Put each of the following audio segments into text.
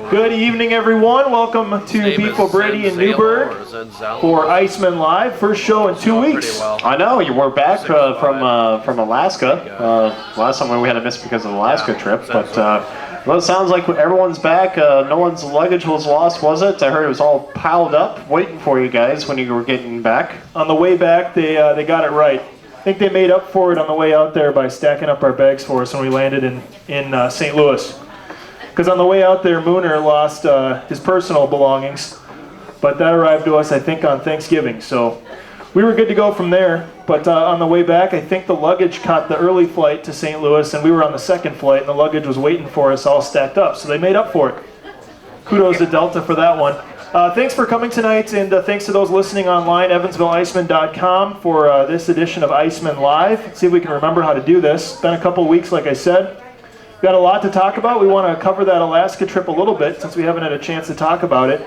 Good evening, everyone. Welcome to Beef O'Brady in Newburgh for IceMen Live. First show in 2 weeks. I know, you were back from Alaska. Last time we had to miss because of the Alaska trip. But well, it sounds like everyone's back. No one's luggage was lost, was it? I heard it was all piled up, waiting for you guys when you were getting back. On the way back, they got it right. I think they made up for it on the way out there by stacking up our bags for us when we landed in St. Louis. Because on the way out there, Mooner lost his personal belongings, but that arrived to us, I think, on Thanksgiving. So we were good to go from there. But on the way back, I think the luggage caught the early flight to St. Louis, and we were on the second flight, and the luggage was waiting for us all stacked up. So they made up for it. Kudos to Delta for that one. Thanks for coming tonight, and thanks to those listening online, EvansvilleIcemen.com, for this edition of IceMen Live. Let's see if we can remember how to do this. It's been a couple weeks, like I said. We've got a lot to talk about. We want to cover that Alaska trip a little bit since we haven't had a chance to talk about it.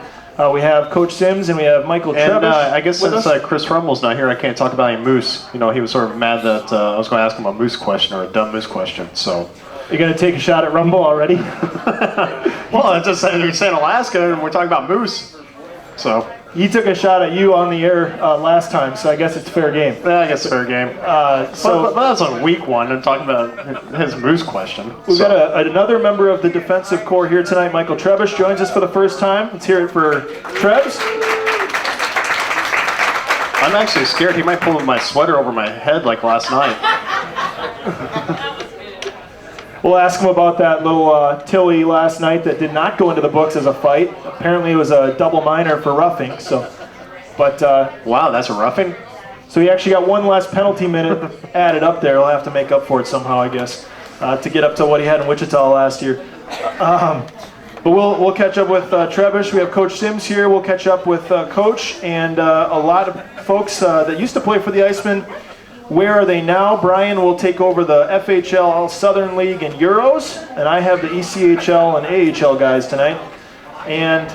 We have Coach Sims and we have Michael Trebish. And I guess since Chris Rummel's not here, I can't talk about any moose. You know, he was sort of mad that I was going to ask him a moose question or a dumb moose question. So you're going to take a shot at Rumble already? Well, it's just you're saying Alaska and we're talking about moose. So he took a shot at you on the air last time, so I guess it's fair game. Yeah, I guess it's fair game. But that's on week one. I'm talking about his moose question. We've got another member of the defensive corps here tonight. Michael Trebish joins us for the first time. Let's hear it for Trebs. I'm actually scared he might pull my sweater over my head like last night. We'll ask him about that little Tilly last night that did not go into the books as a fight. Apparently it was a double minor for roughing. Wow, that's a roughing? So he actually got one less penalty minute added up there. He'll have to make up for it somehow, I guess, to get up to what he had in Wichita last year. But we'll catch up with Trebish. We have Coach Sims here. We'll catch up with Coach and a lot of folks that used to play for the Icemen. Where are they now? Brian will take over the FHL All-Southern League and Euros, and I have the ECHL and AHL guys tonight. And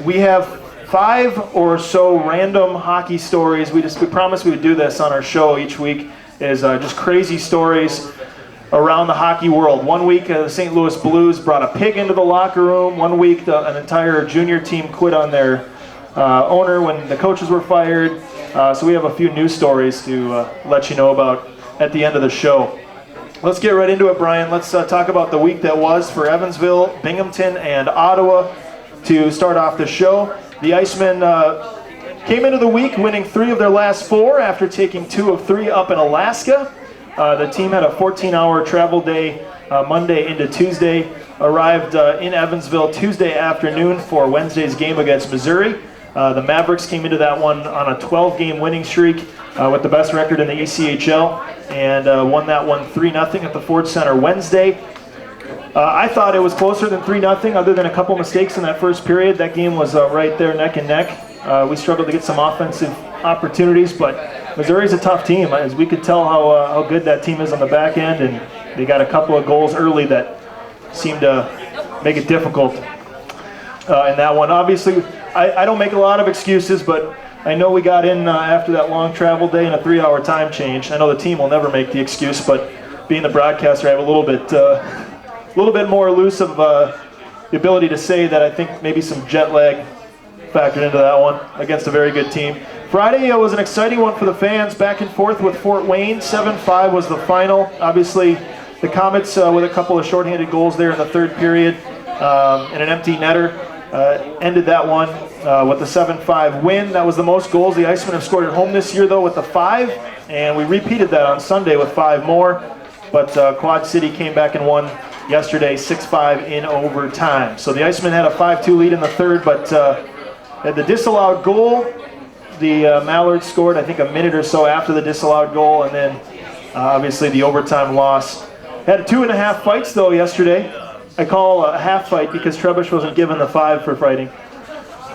we have 5 or so random hockey stories. We promised we would do this on our show each week, is just crazy stories around the hockey world. One week, the St. Louis Blues brought a pig into the locker room. One week, an entire junior team quit on their owner when the coaches were fired. So we have a few news stories to let you know about at the end of the show. Let's get right into it, Brian. Let's talk about the week that was for Evansville, Binghamton, and Ottawa to start off the show. The Icemen came into the week winning 3 of their last 4 after taking 2 of 3 up in Alaska. The team had a 14-hour travel day Monday into Tuesday, arrived in Evansville Tuesday afternoon for Wednesday's game against Missouri. The Mavericks came into that one on a 12-game winning streak with the best record in the ECHL and won that one 3-0 at the Ford Center Wednesday. I thought it was closer than 3-0 other than a couple mistakes in that first period. That game was right there neck and neck. We struggled to get some offensive opportunities, but Missouri's a tough team. As we could tell how good that team is on the back end, and they got a couple of goals early that seemed to make it difficult in that one. Obviously, I don't make a lot of excuses, but I know we got in after that long travel day and a 3-hour time change. I know the team will never make the excuse, but being the broadcaster, I have a little bit more elusive the ability to say that I think maybe some jet lag factored into that one against a very good team. Friday was an exciting one for the fans, back and forth with Fort Wayne. 7-5 was the final. Obviously, the Comets with a couple of shorthanded goals there in the third period and an empty netter. Ended that one with a 7-5 win. That was the most goals the Icemen have scored at home this year, though, with the 5, and we repeated that on Sunday with 5 more. But Quad City came back and won yesterday 6-5 in overtime. So the Icemen had a 5-2 lead in the third, but at the disallowed goal, the Mallards scored, I think, a minute or so after the disallowed goal, and then obviously the overtime loss. Had 2.5 fights, though, yesterday. I call a half fight because Trebish wasn't given the 5 for fighting.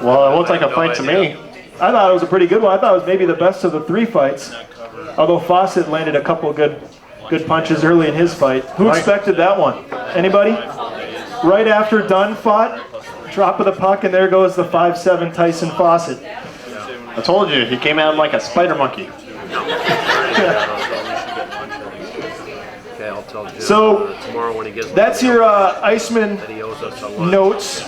Well, it looked like a fight to me. I thought it was a pretty good one. I thought it was maybe the best of the 3 fights. Although Fawcett landed a couple of good punches early in his fight. Who expected that one? Anybody? Right after Dunn fought, drop of the puck, and there goes the 5'7" Tyson Fawcett. I told you, he came at him like a spider monkey. Okay, I'll tell Jim So, tomorrow when he gets. That's your IceMen That he owes us a lot. notes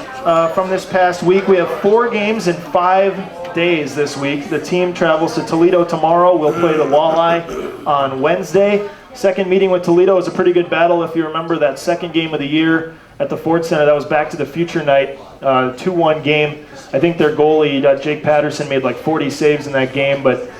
from this past week. We have 4 games in 5 days this week. The team travels to Toledo tomorrow. We'll play the Walleye on Wednesday. Second meeting with Toledo was a pretty good battle. If you remember that second game of the year at the Ford Center, that was Back to the Future night, 2-1 game. I think their goalie, Jake Patterson, made like 40 saves in that game, but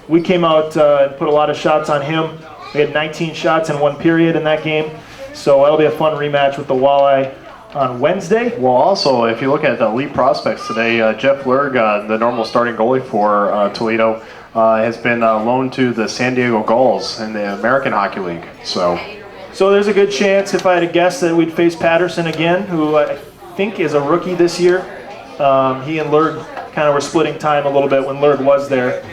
we came out and put a lot of shots on him. We had 19 shots in 1 period in that game, so that'll be a fun rematch with the Walleye on Wednesday. Well, also, if you look at the elite prospects today, Jeff Lerg, the normal starting goalie for Toledo, has been loaned to the San Diego Gulls in the American Hockey League. So there's a good chance, if I had to guess, that we'd face Patterson again, who I think is a rookie this year. He and Lerg kind of were splitting time a little bit when Lerg was there.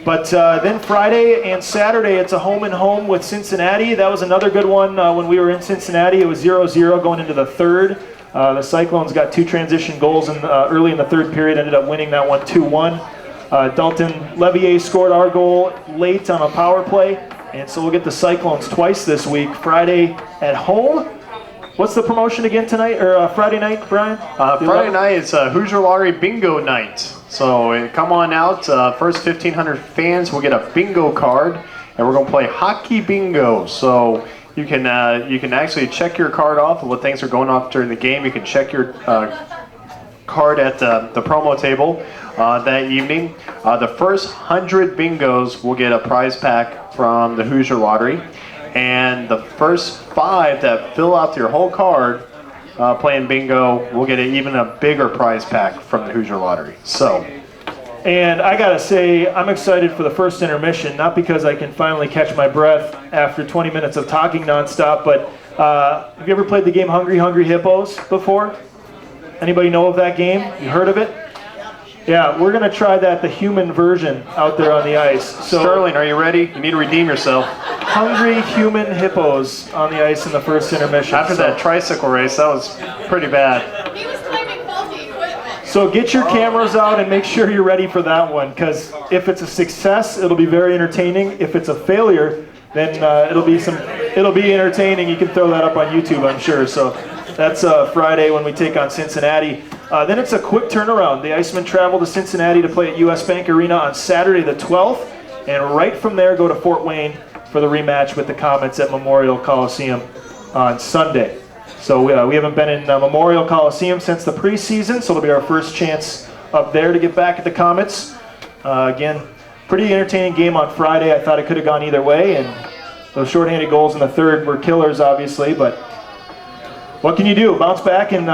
But then Friday and Saturday, it's a home and home with Cincinnati. That was another good one when we were in Cincinnati. It was 0-0 going into the third. The Cyclones got 2 transition goals early in the third period, ended up winning that one 2-1. Dalton Levier scored our goal late on a power play, and so we'll get the Cyclones twice this week. Friday at home. What's the promotion again tonight, or Friday night, Brian? Friday night is Hoosier Lottery Bingo Night. So come on out. First 1,500 fans will get a bingo card, and we're going to play hockey bingo. So you can actually check your card off of what things are going off during the game. You can check your card at the promo table that evening. The first 100 bingos will get a prize pack from the Hoosier Lottery, and the first 5 that fill out your whole card playing bingo will get even a bigger prize pack from the Hoosier Lottery. So, and I gotta say, I'm excited for the first intermission, not because I can finally catch my breath after 20 minutes of talking nonstop, but have you ever played the game Hungry Hungry Hippos before? Anybody know of that game? You heard of it? Yeah, we're going to try that, the human version, out there on the ice. So, Sterling, are you ready? You need to redeem yourself. Hungry human hippos on the ice in the first intermission. After that tricycle race, that was pretty bad. He was claiming faulty equipment. So get your cameras out and make sure you're ready for that one, because if it's a success, it'll be very entertaining. If it's a failure, then it'll be entertaining. You can throw that up on YouTube, I'm sure. So that's Friday when we take on Cincinnati. Then it's a quick turnaround. The IceMen travel to Cincinnati to play at US Bank Arena on Saturday the 12th, and right from there go to Fort Wayne for the rematch with the Comets at Memorial Coliseum on Sunday. So we haven't been in Memorial Coliseum since the preseason, so it'll be our first chance up there to get back at the Comets. Again, pretty entertaining game on Friday. I thought it could have gone either way, and those shorthanded goals in the third were killers, obviously, but what can you do? Bounce back, and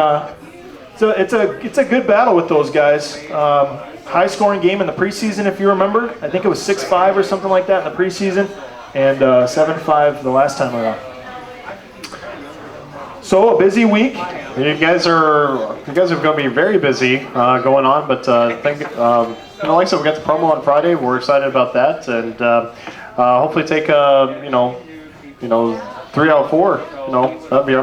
so it's a good battle with those guys. High scoring game in the preseason, if you remember. I think it was 6-5 or something like that in the preseason, and 7-5 the last time around. So a busy week. You guys are going to be very busy going on, but like I said, we got the promo on Friday. We're excited about that, and hopefully take 3 out of 4. That'd be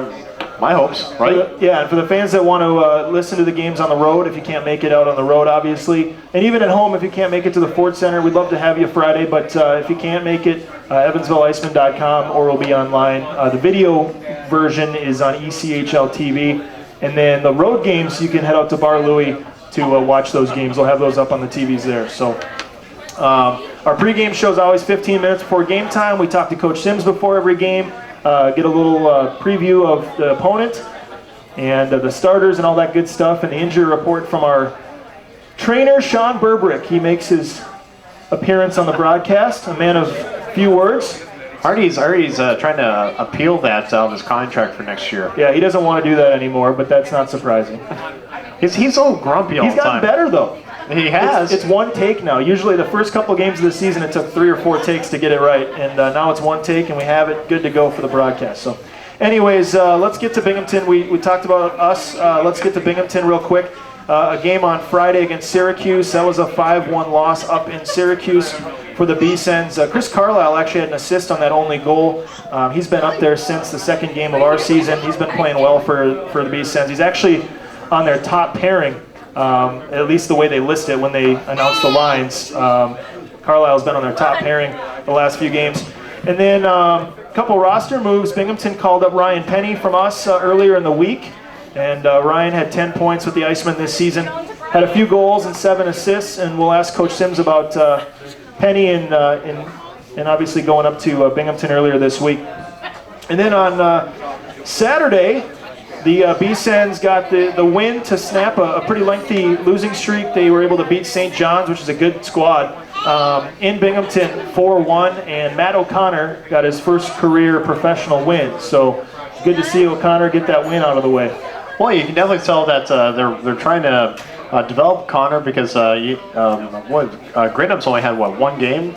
my hopes, right? Yeah, and for the fans that want to listen to the games on the road, if you can't make it out on the road, obviously, and even at home, if you can't make it to the Ford Center, we'd love to have you Friday, but if you can't make it, EvansvilleIcemen.com, or we'll be online. The video version is on ECHL TV, and then the road games, you can head out to Bar Louie to watch those games. We'll have those up on the TVs there. So our pregame show is always 15 minutes before game time. We talk to Coach Sims before every game. Get a little preview of the opponent and the starters and all that good stuff, and the injury report from our trainer, Sean Burbrick. He makes his appearance on the broadcast, a man of few words. Hardy's trying to appeal that out of his contract for next year. Yeah, he doesn't want to do that anymore, but that's not surprising. He's so grumpy all the time. He's gotten better, though. He has. It's one take now. Usually the first couple games of the season, it took 3 or 4 takes to get it right. And now it's one take, and we have it good to go for the broadcast. So anyways, let's get to Binghamton. We talked about us. Let's get to Binghamton real quick. A game on Friday against Syracuse. That was a 5-1 loss up in Syracuse for the B-Sens. Chris Carlisle actually had an assist on that only goal. He's been up there since the second game of our season. He's been playing well for the B-Sens. He's actually on their top pairing. At least the way they list it when they announce the lines. Carlisle's been on their top pairing the last few games. And then couple roster moves. Binghamton called up Ryan Penny from us earlier in the week, and Ryan had 10 points with the IceMen this season. Had a few goals and 7 assists, and we'll ask Coach Sims about Penny and obviously going up to Binghamton earlier this week. And then on Saturday, the B-Sens got the win to snap a pretty lengthy losing streak. They were able to beat St. John's, which is a good squad, in Binghamton 4-1, and Matt O'Connor got his first career professional win. So it's good to see O'Connor get that win out of the way. Well, you can definitely tell that they're trying to develop Connor because Grinham's only had one game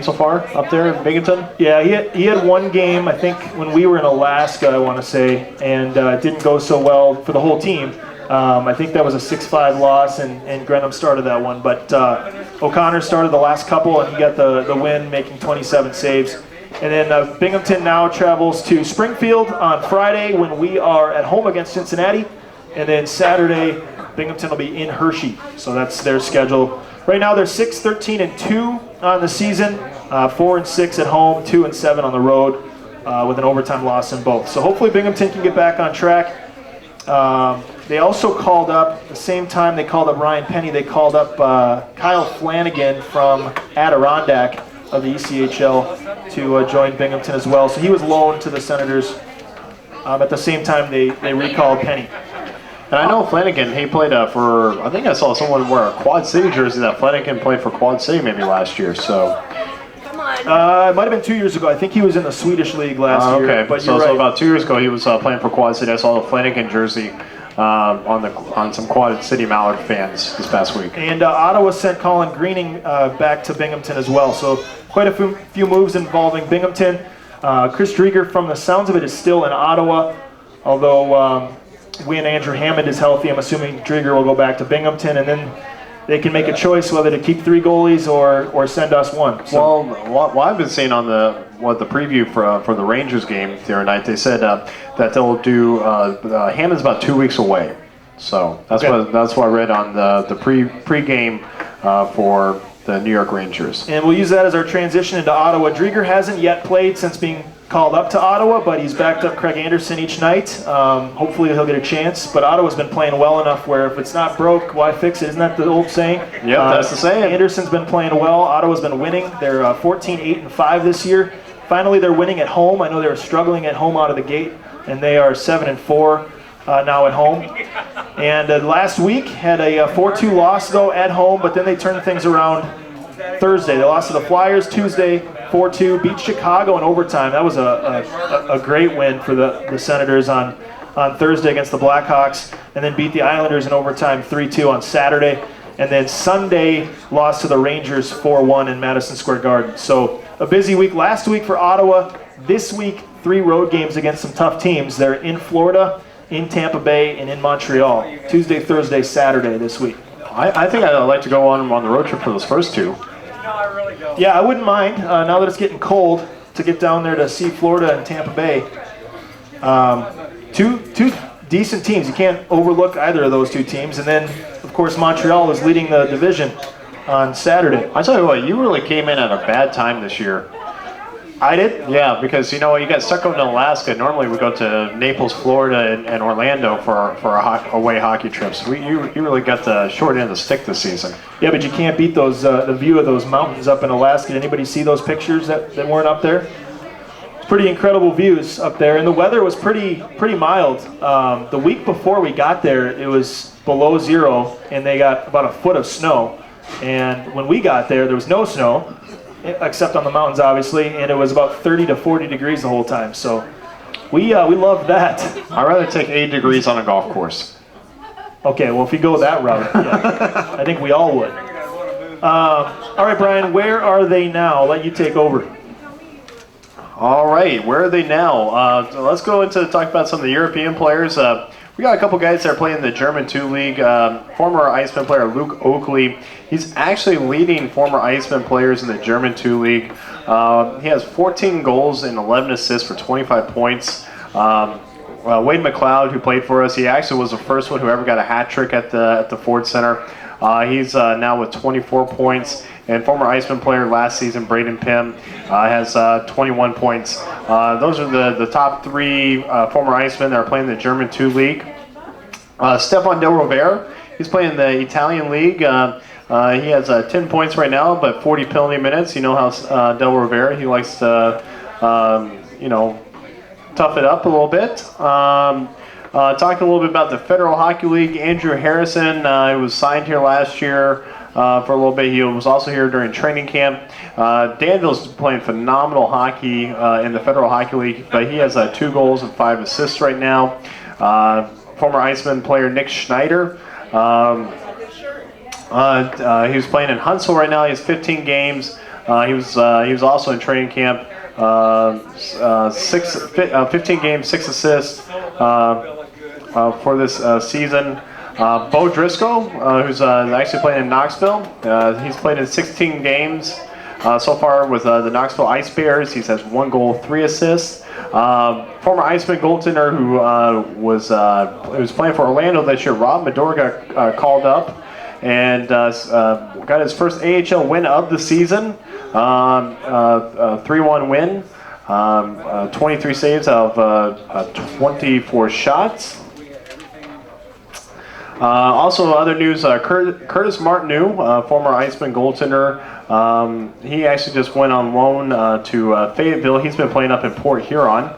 so far up there in Binghamton. Yeah, he had one game, I think, when we were in Alaska, I want to say, and it didn't go so well for the whole team. I think that was a 6-5 loss, and Grenham started that one. But O'Connor started the last couple, and he got the win, making 27 saves. And then Binghamton now travels to Springfield on Friday when we are at home against Cincinnati. And then Saturday, Binghamton will be in Hershey. So that's their schedule. Right now they're 6-13-2 on the season, 4-6 at home, 2-7 on the road, with an overtime loss in both. So hopefully Binghamton can get back on track. They also called up, the same time they called up Ryan Penny, they called up Kyle Flanagan from Adirondack of the ECHL to join Binghamton as well. So he was loaned to the Senators. At the same time they recalled Penny. And I know Flanagan, he played for, I think I saw someone wear a Quad City jersey that Flanagan played for Quad City maybe last year, so. It might have been 2 years ago. I think he was in the Swedish league last year. Okay, but so, you're right. So about 2 years ago he was playing for Quad City. I saw the Flanagan jersey on some Quad City Mallard fans this past week. And Ottawa sent Colin Greening back to Binghamton as well. So quite a few moves involving Binghamton. Chris Drieger, from the sounds of it, is still in Ottawa, although when Andrew Hammond is healthy, I'm assuming Drieger will go back to Binghamton, and then they can make a choice whether to keep 3 goalies or send us one. So. Well, what I've been seeing on the preview for the Rangers game the other night, they said that they'll do Hammond's about 2 weeks away. So that's what I read on the pre-game for the New York Rangers. And we'll use that as our transition into Ottawa. Drieger hasn't yet played since being called up to Ottawa, but he's backed up Craig Anderson each night. Hopefully he'll get a chance. But Ottawa's been playing well enough where if it's not broke, why fix it? Isn't that the old saying? Yep, that's the saying. Anderson's been playing well. Ottawa's been winning. They're 14-8-5 this year. Finally, they're winning at home. I know they were struggling at home out of the gate, and they are 7-4 now at home. And last week had a 4-2 loss, though, at home, but then they turned things around Thursday. They lost to the Flyers. Tuesday, 4-2, beat Chicago in overtime. That was a great win for the Senators on Thursday against the Blackhawks, and then beat the Islanders in overtime 3-2 on Saturday. And then Sunday, lost to the Rangers 4-1 in Madison Square Garden. So a busy week last week for Ottawa. This week, 3 road games against some tough teams. They're in Florida, in Tampa Bay, and in Montreal. Tuesday, Thursday, Saturday this week. I think I'd like to go on the road trip for those first 2. Yeah, I wouldn't mind, now that it's getting cold, to get down there to see Florida and Tampa Bay. Two decent teams. You can't overlook either of those 2 teams. And then, of course, Montreal is leading the division on Saturday. I tell you what, you really came in at a bad time this year. I did? Yeah, because you got stuck going to Alaska. Normally we go to Naples, Florida, and Orlando for our away hockey trips. You really got the short end of the stick this season. Yeah, but you can't beat those the view of those mountains up in Alaska. Did anybody see those pictures that weren't up there? It's pretty incredible views up there, and the weather was pretty mild. The week before we got there, it was below 0, and they got about a foot of snow. And when we got there was no snow, except on the mountains, obviously, and it was about 30 to 40 degrees the whole time. So we loved that. I'd rather take 8 degrees on a golf course. Okay, well, if you go that route, yeah, I think we all would. All right, Brian, where are they now? I'll let you take over. All right, where are they now? Let's go into talk about some of the European players. We got a couple guys that are playing in the German 2 League. Former IceMen player Luke Oakley. He's actually leading former IceMen players in the German 2 League. He has 14 goals and 11 assists for 25 points. Wade McLeod, who played for us, he actually was the first one who ever got a hat trick at the Ford Center. He's now with 24 points. And former IceMen player last season, Braden Pym, has 21 points. Those are the top 3 former IceMen that are playing the German 2 League. Stefan Del Rovere, he's playing the Italian League. He has 10 points right now, but 40 penalty minutes. You know how Del Rovere, he likes to, tough it up a little bit. Talking a little bit about the Federal Hockey League, Andrew Harrison, he was signed here last year for a little bit. He was also here during training camp. Danville's playing phenomenal hockey in the Federal Hockey League, but he has 2 goals and 5 assists right now. Former IceMen player Nick Schneider. He was playing in Huntsville right now. He has 15 games. He was also in training camp. 15 games, 6 assists for this season. Bo Driscoll, who's actually playing in Knoxville. He's played in 16 games so far with the Knoxville Ice Bears. He has 1 goal, 3 assists. Former IceMen goaltender who was playing for Orlando this year, Rob Medor, got called up and got his first AHL win of the season. 3-1 win. 23 saves out of 24 shots. Also, other news, Curtis Martineau, former IceMen goaltender, he actually just went on loan to Fayetteville. He's been playing up in Port Huron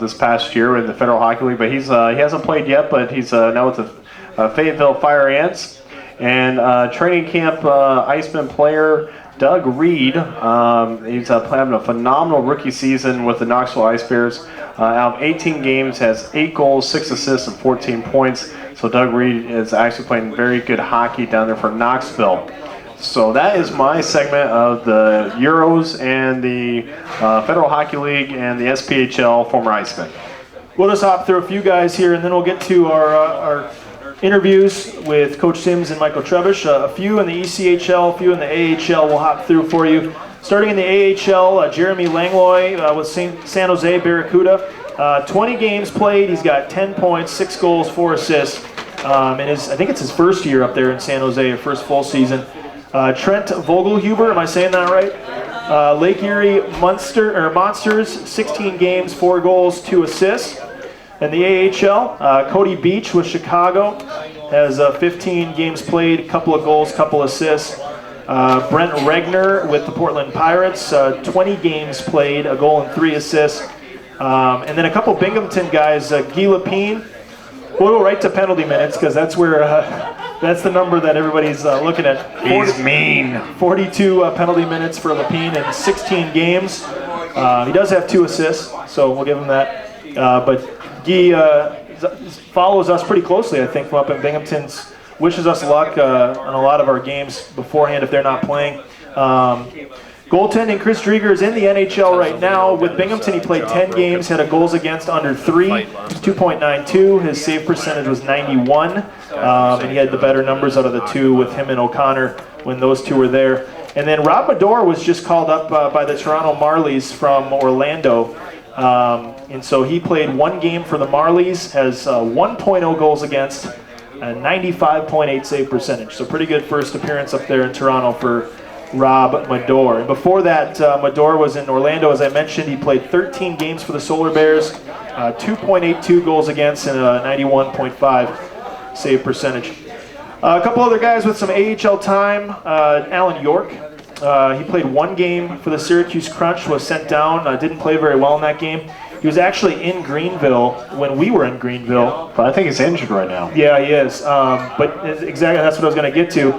this past year in the Federal Hockey League, but he hasn't played yet, but he's now with the Fayetteville Fire Ants. And training camp IceMen player Doug Reed, he's having a phenomenal rookie season with the Knoxville Ice Bears. Out of 18 games, has 8 goals, 6 assists, and 14 points. So Doug Reed is actually playing very good hockey down there for Knoxville. So that is my segment of the Euros and the Federal Hockey League and the SPHL former IceMen. We'll just hop through a few guys here, and then we'll get to our interviews with Coach Sims and Michael Trebish. A few in the ECHL, a few in the AHL we'll hop through for you. Starting in the AHL, Jeremy Langlois with San Jose Barracuda. 20 games played. He's got 10 points, 6 goals, 4 assists. And I think it's his first year up there in San Jose, first full season. Trent Vogelhuber, am I saying that right? Lake Erie Monsters, 16 games, 4 goals, 2 assists. In the AHL, Cody Beach with Chicago has 15 games played, couple of goals, couple assists. Brent Regner with the Portland Pirates, 20 games played, a goal and 3 assists. And then a couple Binghamton guys, Guy Lapine. We'll go right to penalty minutes because that's where that's the number that everybody's looking at. He's mean. 42 penalty minutes for Lapine in 16 games. He does have 2 assists, so we'll give him that. But Guy follows us pretty closely, I think, from up in Binghamton. Wishes us luck on a lot of our games beforehand if they're not playing. Goaltending, Chris Drieger is in the NHL right now. With Binghamton, he played 10 games, had a goals against under 3, 2.92. His save percentage was 91, and he had the better numbers out of the 2 with him and O'Connor when those 2 were there. And then Rob Medor was just called up by the Toronto Marlies from Orlando. And so he played 1 game for the Marlies, has 1.0 goals against, a 95.8 save percentage. So pretty good first appearance up there in Toronto for Rob Medor. And before that, Medor was in Orlando, as I mentioned. He played 13 games for the Solar Bears, 2.82 goals against, and a 91.5 save percentage. A couple other guys with some AHL time. Alan York. He played 1 game for the Syracuse Crunch, was sent down, didn't play very well in that game. He was actually in Greenville when we were in Greenville. But I think he's injured right now. Yeah, he is. But exactly, that's what I was going to get to.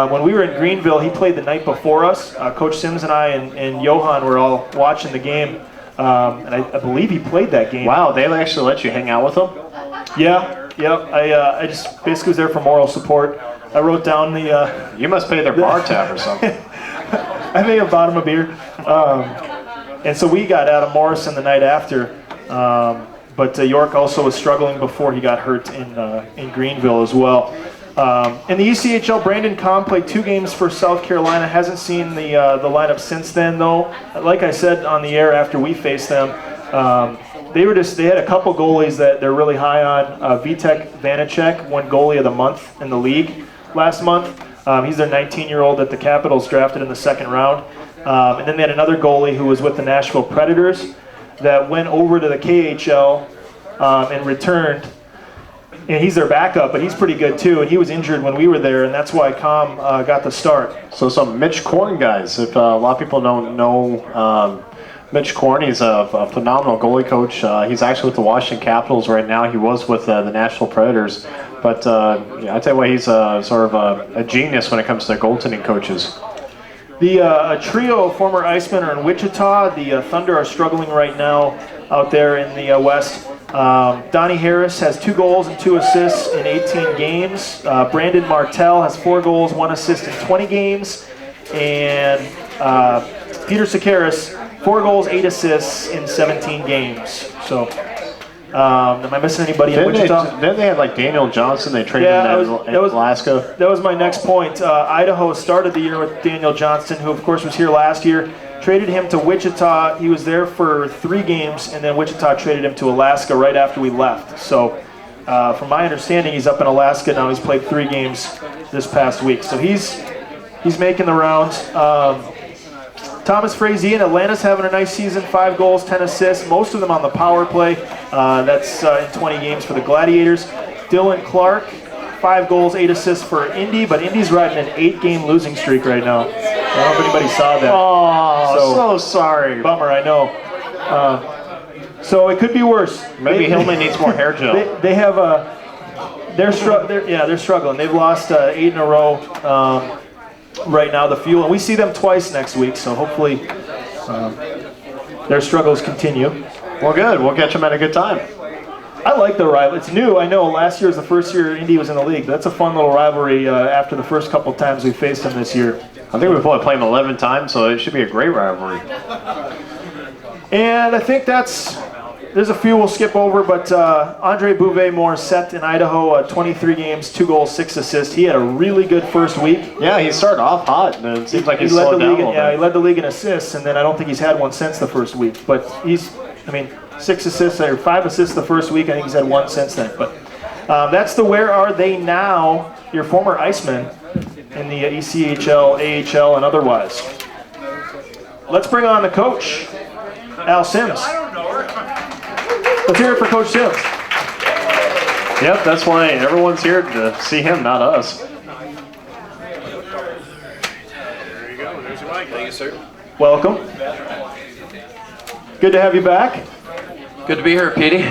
When we were in Greenville, he played the night before us. Coach Sims and I and Johan were all watching the game. And I believe he played that game. Wow, they actually let you hang out with him? Yeah. I just basically was there for moral support. I wrote down the... You must pay their bar tab or something. I may have bought him a beer. And so we got Adam Morrison the night after. But York also was struggling before he got hurt in Greenville as well. In the ECHL, Brandon Kahn played 2 games for South Carolina. Hasn't seen the lineup since then, though. Like I said on the air after we faced them, they had a couple goalies that they're really high on. Vitek Vanacek won goalie of the month in the league. last month. He's their 19-year-old that the Capitals drafted in the second round. And then they had another goalie who was with the Nashville Predators that went over to the KHL and returned. And he's their backup, but he's pretty good too. And he was injured when we were there, and that's why Com got the start. So some Mitch Korn guys. If a lot of people don't know Mitch Korn, he's a phenomenal goalie coach. He's actually with the Washington Capitals right now. He was with the Nashville Predators. But I tell you what, he's sort of a genius when it comes to goaltending coaches. A trio of former Icemen are in Wichita. The Thunder are struggling right now out there in the West. Donnie Harris has 2 goals and 2 assists in 18 games. Brandon Martell has 4 goals, 1 assist in 20 games. And Peter Sakaris, 4 goals, 8 assists in 17 games. So, am I missing anybody in Wichita? Then they had like Daniel Johnson. They traded him in Alaska. That was my next point. Idaho started the year with Daniel Johnston, who of course was here last year. Traded him to Wichita. He was there for 3 games, and then Wichita traded him to Alaska right after we left. So, from my understanding, he's up in Alaska now. He's played 3 games this past week. So he's making the rounds. Thomas Frazee in Atlanta's having a nice season, 5 goals, 10 assists, most of them on the power play. That's in 20 games for the Gladiators. Dylan Clark, 5 goals, 8 assists for Indy, but Indy's riding an 8-game losing streak right now. I don't know if anybody saw that. Oh, so sorry. Bummer, I know. So it could be worse. Maybe Hillman needs more hair gel. They have they're struggling. They've lost 8 in a row. Right now, the Fuel, and we see them twice next week, so hopefully their struggles continue. Well, good. We'll catch them at a good time. I like the rivalry. It's new. I know last year was the first year Indy was in the league, but that's a fun little rivalry after the first couple times we faced them this year. I think we've probably played them 11 times, so it should be a great rivalry. And I think there's a few we'll skip over, but Andre Bouvet-Morissette in Idaho, 23 games, 2 goals, 6 assists. He had a really good first week. Yeah, he started off hot, and it seems like he slowed down a little bit. He led the league in assists, and then I don't think he's had one since the first week. But 6 assists or 5 assists the first week. I think he's had 1 since then. But that's the Where Are They Now, your former Icemen in the ECHL, AHL, and otherwise. Let's bring on the coach, Al Sims. Let's hear it for Coach Sims. Yep, that's why everyone's here to see him, not us. There you go. There's your mic. Thank you, sir. Welcome. Good to have you back. Good to be here, Petey.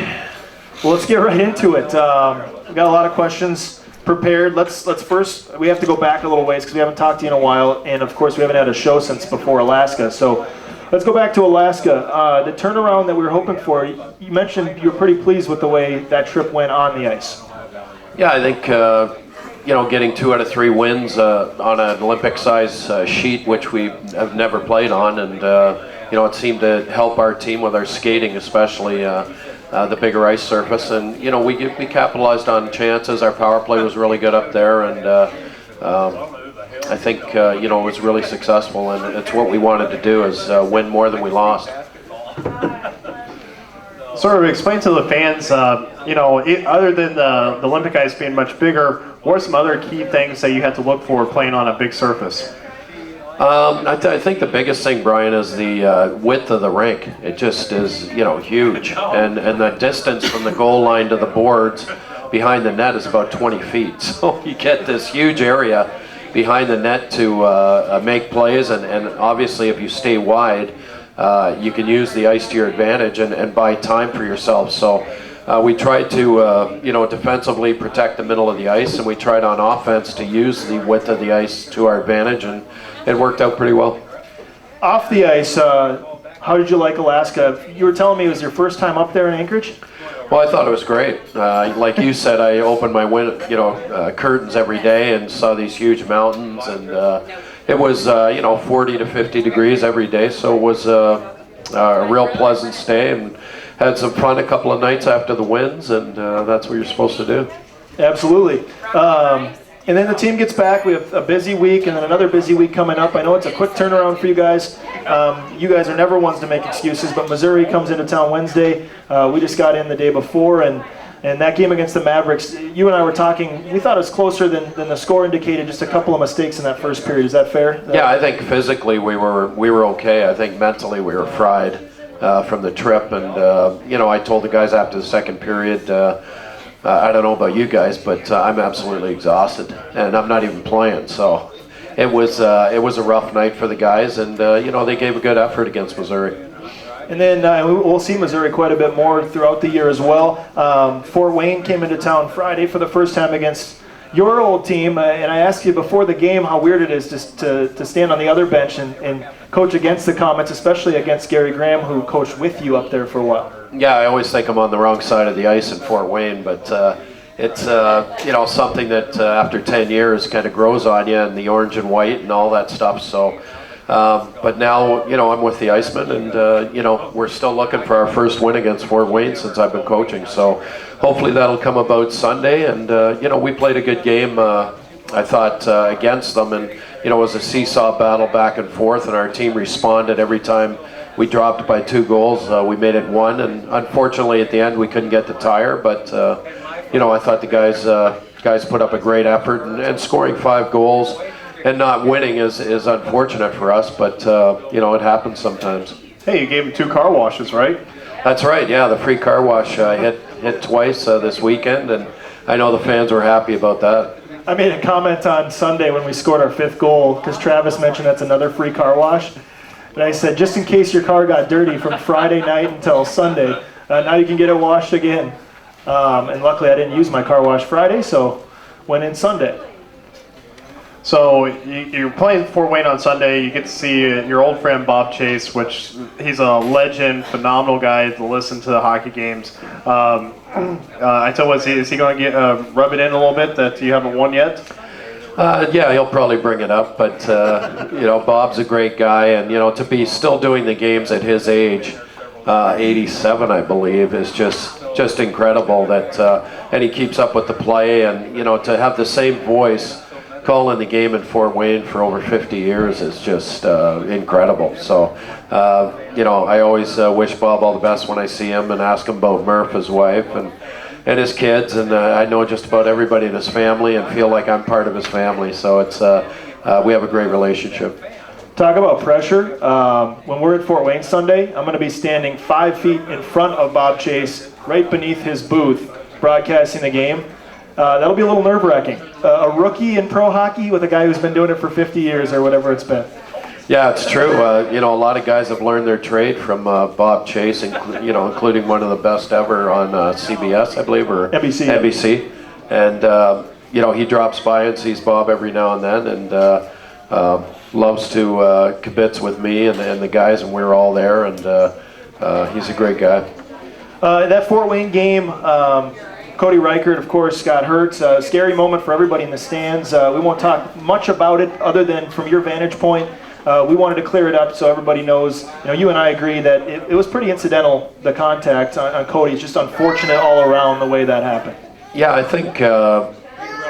Well, let's get right into it. We've got a lot of questions prepared. Let's first, we have to go back a little ways because we haven't talked to you in a while, and of course we haven't had a show since before Alaska. So let's go back to Alaska. The turnaround that we were hoping for, you mentioned you were pretty pleased with the way that trip went on the ice. Yeah, I think, getting 2 out of 3 wins on an Olympic-size sheet, which we have never played on, and, it seemed to help our team with our skating, especially the bigger ice surface. And, we capitalized on chances. Our power play was really good up there, and I think, it was really successful, and it's what we wanted to do, is win more than we lost. Sort of explain to the fans, other than the Olympic ice being much bigger, what are some other key things that you had to look for playing on a big surface? I think the biggest thing, Brian, is the width of the rink. It just is, huge. And the distance from the goal line to the boards behind the net is about 20 feet. So you get this huge area behind the net to make plays, and obviously if you stay wide, you can use the ice to your advantage and buy time for yourself. So we tried to, defensively protect the middle of the ice, and we tried on offense to use the width of the ice to our advantage, and it worked out pretty well. Off the ice, how did you like Alaska? You were telling me it was your first time up there in Anchorage? Well, I thought it was great. Like you said, I opened my curtains every day and saw these huge mountains, and it was 40 to 50 degrees every day, so it was a real pleasant stay, and had some fun a couple of nights after the wins, and that's what you're supposed to do. Absolutely. And then the team gets back. We have a busy week and then another busy week coming up. I know it's a quick turnaround for you guys. You guys are never ones to make excuses, but Missouri comes into town Wednesday. We just got in the day before, and And that game against the Mavericks, you and I were talking, we thought it was closer than the score indicated, just a couple of mistakes in that first period. Is that fair? Yeah, I think physically we were okay. I think mentally we were fried from the trip. And, I told the guys after the second period, I don't know about you guys, but I'm absolutely exhausted. And I'm not even playing. So it was a rough night for the guys. And, they gave a good effort against Missouri. And then we'll see Missouri quite a bit more throughout the year as well. Fort Wayne came into town Friday for the first time against your old team. And I asked you before the game how weird it is just to stand on the other bench and coach against the Comets, especially against Gary Graham, who coached with you up there for a while. Yeah, I always think I'm on the wrong side of the ice in Fort Wayne, but it's something that after 10 years kind of grows on you, and the orange and white and all that stuff. So. But now, I'm with the IceMen, and, we're still looking for our first win against Fort Wayne since I've been coaching. So hopefully that'll come about Sunday. And, we played a good game, I thought, against them. And, it was a seesaw battle back and forth, and our team responded every time we dropped by 2 goals. We made it 1, and unfortunately at the end we couldn't get the tire. But, I thought the guys put up a great effort, and scoring 5 goals. And not winning is unfortunate for us, but, it happens sometimes. Hey, you gave him 2 car washes, right? That's right, yeah, the free car wash hit twice this weekend, and I know the fans were happy about that. I made a comment on Sunday when we scored our 5th goal, because Travis mentioned that's another free car wash. And I said, just in case your car got dirty from Friday night until Sunday, now you can get it washed again. And luckily I didn't use my car wash Friday, so went in Sunday. So you're playing Fort Wayne on Sunday. You get to see your old friend Bob Chase, which he's a legend, phenomenal guy to listen to the hockey games. Is he going to get rub it in a little bit that you haven't won yet? Yeah, he'll probably bring it up, but Bob's a great guy, and to be still doing the games at his age, 87 I believe, is just incredible. That and he keeps up with the play, and to have the same voice calling the game in Fort Wayne for over 50 years is just incredible. So, I always wish Bob all the best when I see him, and ask him about Murph, his wife, and his kids. And I know just about everybody in his family and feel like I'm part of his family. So it's we have a great relationship. Talk about pressure. When we're at Fort Wayne Sunday, I'm going to be standing 5 feet in front of Bob Chase, right beneath his booth, broadcasting the game. That'll be a little nerve-wracking. A rookie in pro hockey with a guy who's been doing it for 50 years or whatever it's been. Yeah, it's true. A lot of guys have learned their trade from Bob Chase, including one of the best ever on CBS, I believe, or NBC. And, he drops by and sees Bob every now and then, and loves to kibitz with me and the guys, and we're all there, and he's a great guy. That Fort Wayne game, Cody Reichert, of course, got hurt. Scary moment for everybody in the stands. We won't talk much about it other than from your vantage point. We wanted to clear it up so everybody knows. You and I agree that it was pretty incidental, the contact on Cody. It's just unfortunate all around the way that happened. Yeah, I think,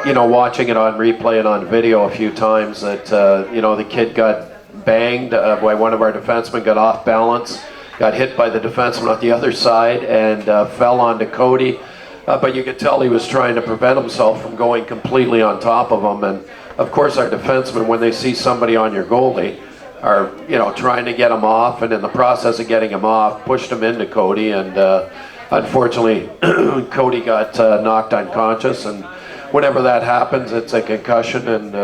watching it on replay and on video a few times that, the kid got banged by one of our defensemen, got off balance, got hit by the defenseman on the other side, and fell onto Cody. But you could tell he was trying to prevent himself from going completely on top of him. And of course our defensemen, when they see somebody on your goalie, are trying to get him off, and in the process of getting him off, pushed him into Cody, and unfortunately Cody got knocked unconscious. And whenever that happens, it's a concussion. And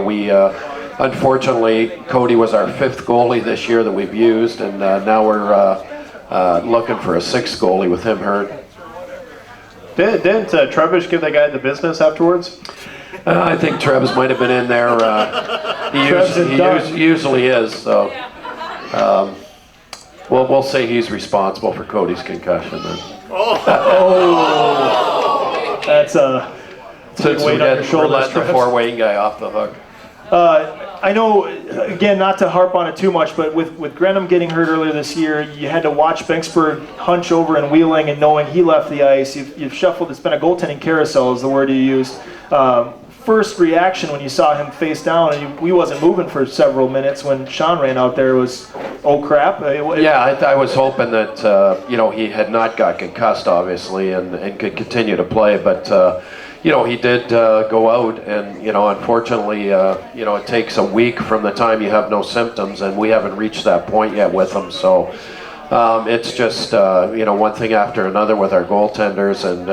we unfortunately, Cody was our 5th goalie this year that we've used, and now we're looking for a 6th goalie with him hurt. Didn't Trebish give that guy the business afterwards? I think Trebish might have been in there. He usually is. So we'll say he's responsible for Cody's concussion then. That's a big weight on your shoulders. We're letting the Fort Wayne guy off the hook. I know, again, not to harp on it too much, but with Grenham getting hurt earlier this year, you had to watch Banksburg hunch over and wheeling, and knowing he left the ice, you've shuffled. It's been a goaltending carousel is the word you used. First reaction when you saw him face down, and he wasn't moving for several minutes when Sean ran out there, was oh crap. Yeah, I was hoping that he had not got concussed, obviously, and could continue to play. But he did go out, and unfortunately, it takes a week from the time you have no symptoms, and we haven't reached that point yet with him. So it's just one thing after another with our goaltenders, and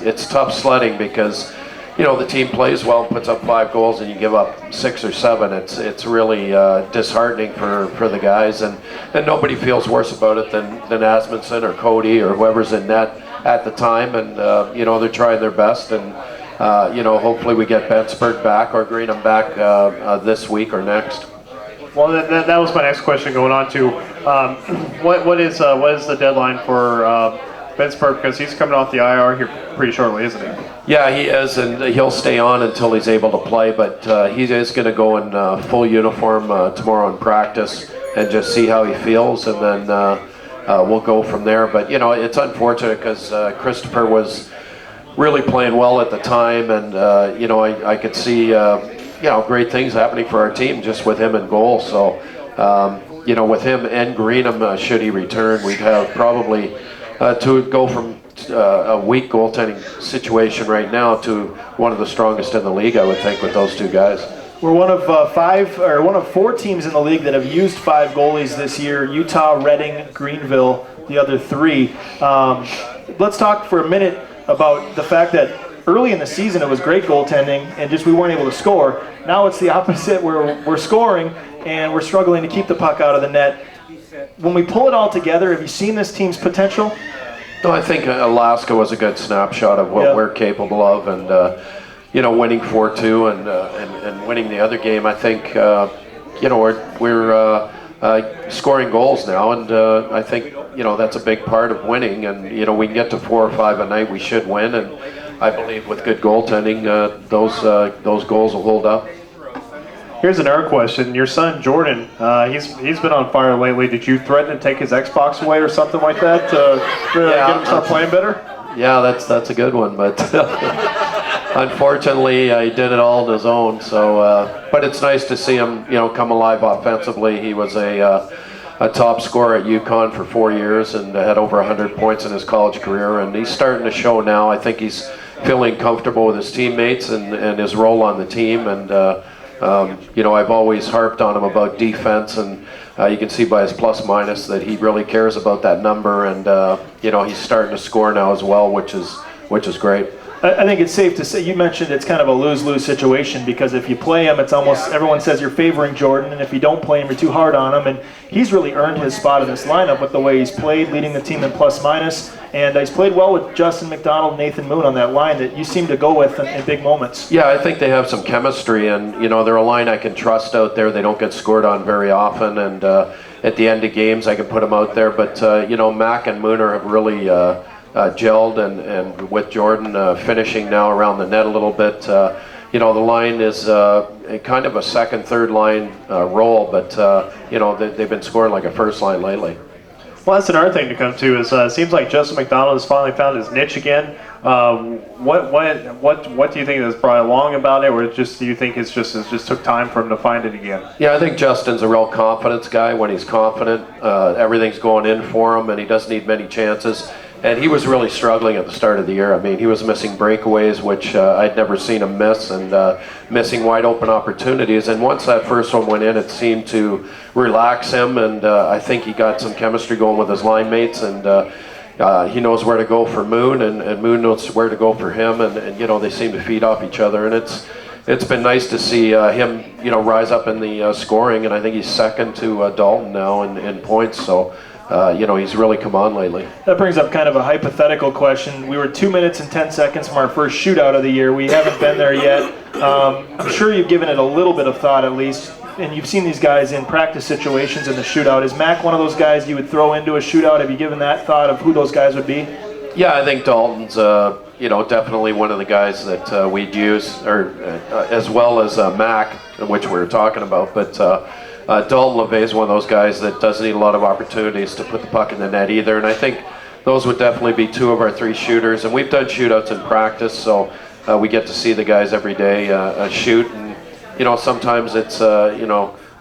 it's tough sledding because. The team plays well, puts up 5 goals, and you give up 6 or 7. It's really disheartening for the guys, and nobody feels worse about it than Asmundsson or Cody or whoever's in net at the time, and they're trying their best, and hopefully we get Bensberg back or Greenham back this week or next. Well, that was my next question going on to what is the deadline for Bensberg, because he's coming off the IR here pretty shortly, isn't he? Yeah, he is, and he'll stay on until he's able to play, but he is going to go in full uniform tomorrow in practice and just see how he feels, and then we'll go from there. But, it's unfortunate because Christopher was really playing well at the time, and, I could see, great things happening for our team just with him in goal. So, with him and Greenham, should he return, we'd have probably to go from a weak goaltending situation right now to one of the strongest in the league, I would think, with those 2 guys. We're one of 4 teams in the league that have used 5 goalies this year: Utah, Reading, Greenville, the other 3. Let's talk for a minute about the fact that early in the season it was great goaltending and just we weren't able to score. Now it's the opposite, where we're scoring and we're struggling to keep the puck out of the net. When we pull it all together, have you seen this team's potential? No, I think Alaska was a good snapshot of what we're capable of, and winning 4-2 and winning the other game. I think we're scoring goals now, and I think that's a big part of winning. And we can get to 4 or 5 a night, we should win. And I believe with good goaltending, those goals will hold up. Here's another question. Your son Jordan, he's been on fire lately. Did you threaten to take his Xbox away or something like that to get him to start playing better? Yeah, that's a good one, but unfortunately, he did it all on his own. So, but it's nice to see him, come alive offensively. He was a top scorer at UConn for 4 years and had over 100 points in his college career, and he's starting to show now. I think he's feeling comfortable with his teammates and his role on the team, and I've always harped on him about defense, and you can see by his plus minus that he really cares about that number, and he's starting to score now as well, which is great. I think it's safe to say, you mentioned it's kind of a lose-lose situation, because if you play him, it's almost, everyone says you're favoring Jordan, and if you don't play him, you're too hard on him, and he's really earned his spot in this lineup with the way he's played, leading the team in plus-minus, and he's played well with Justin McDonald, Nathan Moon on that line that you seem to go with in big moments. Yeah, I think they have some chemistry, and they're a line I can trust out there. They don't get scored on very often, and at the end of games I can put them out there, but Mac and Mooner have really gelled, and with Jordan finishing now around the net a little bit, the line is kind of a second, third line role, but they've been scoring like a first line lately. Well, that's another thing to come to is it seems like Justin McDonald has finally found his niche again. What do you think is probably wrong about it, or do you think it just took time for him to find it again? Yeah, I think Justin's a real confidence guy. When he's confident, everything's going in for him, and he doesn't need many chances. And he was really struggling at the start of the year. I mean, he was missing breakaways, which I'd never seen him miss, and missing wide open opportunities. And once that first one went in, it seemed to relax him, and I think he got some chemistry going with his line mates, and he knows where to go for Moon, and Moon knows where to go for him, and they seem to feed off each other. And it's been nice to see him rise up in the scoring, and I think he's second to Dalton now in points. So. He's really come on lately. That brings up kind of a hypothetical question. We were 2 minutes and 10 seconds from our first shootout of the year. We haven't been there yet. I'm sure you've given it a little bit of thought at least, and you've seen these guys in practice situations in the shootout. Is Mac one of those guys you would throw into a shootout? Have you given that thought of who those guys would be? Yeah, I think Dalton's definitely one of the guys that we'd use, or as well as Mac, which we were talking about, but Dalton LeVay is one of those guys that doesn't need a lot of opportunities to put the puck in the net either, and I think those would definitely be 2 of our 3 shooters, and we've done shootouts in practice, so we get to see the guys every day shoot, and sometimes it's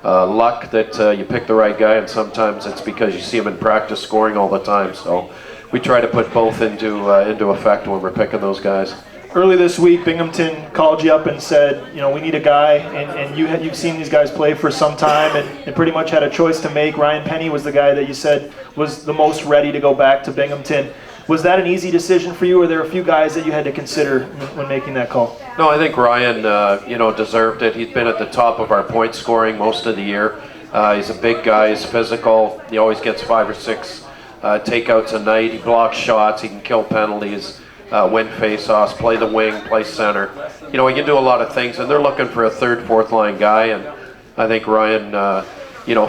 luck that you pick the right guy, and sometimes it's because you see him in practice scoring all the time. So we try to put both into effect when we're picking those guys. Early this week, Binghamton called you up and said, we need a guy, and you've seen these guys play for some time and pretty much had a choice to make. Ryan Penny was the guy that you said was the most ready to go back to Binghamton. Was that an easy decision for you, or were there a few guys that you had to consider when making that call? No, I think Ryan, deserved it. He's been at the top of our point scoring most of the year. He's a big guy. He's physical. He always gets 5 or 6 takeouts a night. He blocks shots. He can kill penalties, win face-offs, play the wing, play center. He can do a lot of things, and they're looking for a third, fourth line guy, and I think Ryan,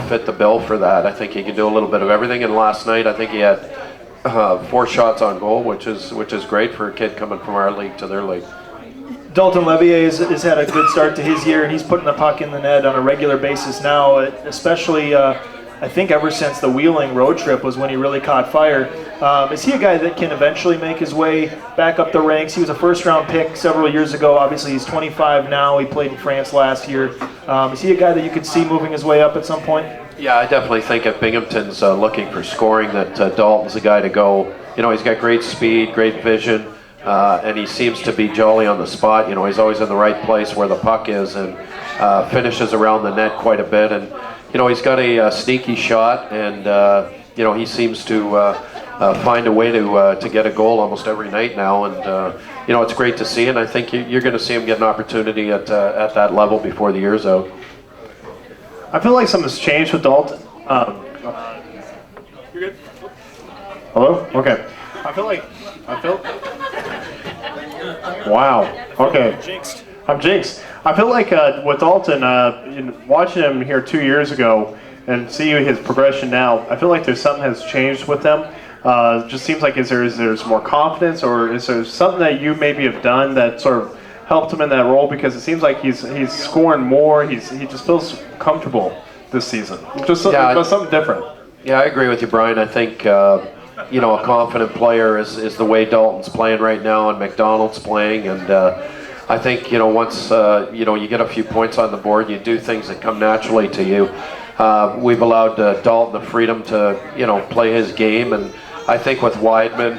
fit the bill for that. I think he can do a little bit of everything, and last night I think he had 4 shots on goal, which is great for a kid coming from our league to their league. Dalton Levier has had a good start to his year, and he's putting the puck in the net on a regular basis now, especially I think ever since the Wheeling road trip was when he really caught fire. Is he a guy that can eventually make his way back up the ranks? He was a first-round pick several years ago. Obviously, he's 25 now. He played in France last year. Is he a guy that you could see moving his way up at some point? Yeah, I definitely think if Binghamton's looking for scoring, that Dalton's the guy to go. He's got great speed, great vision, and he seems to be jolly on the spot. He's always in the right place where the puck is, and finishes around the net quite a bit. And he's got a sneaky shot, and he seems to find a way to get a goal almost every night now. And it's great to see, and I think you're going to see him get an opportunity at that level before the year's out. I feel like something's changed with Dalton. You're good. Hello? Okay. Wow. Okay. Jinxed. I'm jinxed. I feel like with Dalton, watching him here 2 years ago and seeing his progression now, I feel like there's something has changed with him. Just seems like is there's more confidence, or is there something that you maybe have done that sort of helped him in that role? Because it seems like he's scoring more. He just feels comfortable this season. Just something different. Yeah, I agree with you, Brian. I think a confident player is the way Dalton's playing right now, and McDonald's playing, and I think once you get a few points on the board, you do things that come naturally to you. We've allowed Dalton the freedom to play his game, and I think with Weidman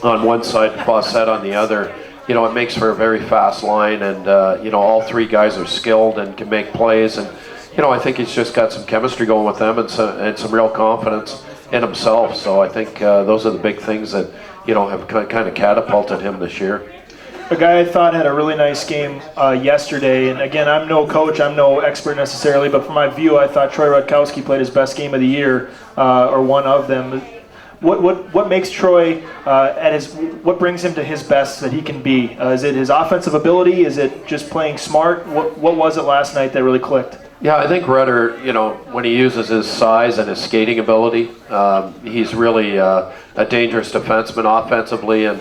on one side and Fawcett on the other, it makes for a very fast line, and all 3 guys are skilled and can make plays, and I think he's just got some chemistry going with them, and some real confidence in himself. So I think those are the big things that have kind of catapulted him this year. A guy I thought had a really nice game yesterday, and again, I'm no coach, I'm no expert necessarily, but from my view, I thought Troy Rutkowski played his best game of the year, or one of them. What makes Troy what brings him to his best that he can be? Is it his offensive ability? Is it just playing smart? What was it last night that really clicked? Yeah, I think Rudder, when he uses his size and his skating ability, he's really a dangerous defenseman offensively, and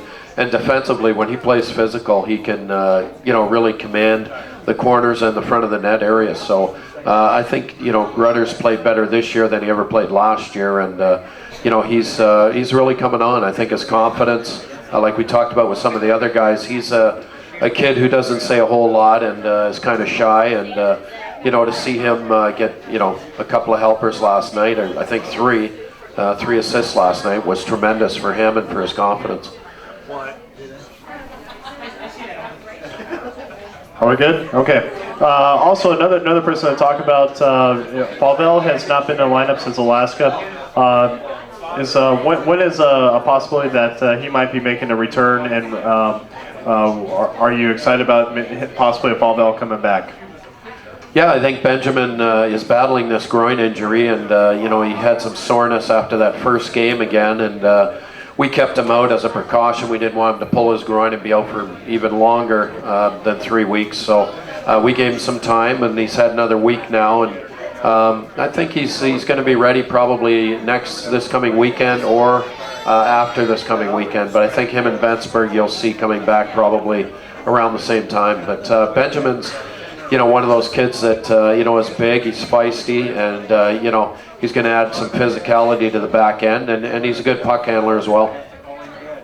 defensively, when he plays physical, he can really command the corners and the front of the net area. So I think Rudder's played better this year than he ever played last year, and he's really coming on. I think his confidence, like we talked about with some of the other guys, he's a kid who doesn't say a whole lot and is kind of shy, and to see him get a couple of helpers last night, or I think 3 assists last night, was tremendous for him and for his confidence. Are we good? Okay. Also, another person to talk about, Pavel has not been in the lineup since Alaska. When is a possibility that he might be making a return, and are you excited about possibly a Pavel coming back? Yeah, I think Benjamin is battling this groin injury, and he had some soreness after that first game again, and we kept him out as a precaution. We didn't want him to pull his groin and be out for even longer than 3 weeks. So we gave him some time, and he's had another week now. And I think he's going to be ready probably this coming weekend or after this coming weekend. But I think him and Bensberg you'll see coming back probably around the same time. But Benjamin's one of those kids that is big. He's feisty, and he's going to add some physicality to the back end, and he's a good puck handler as well.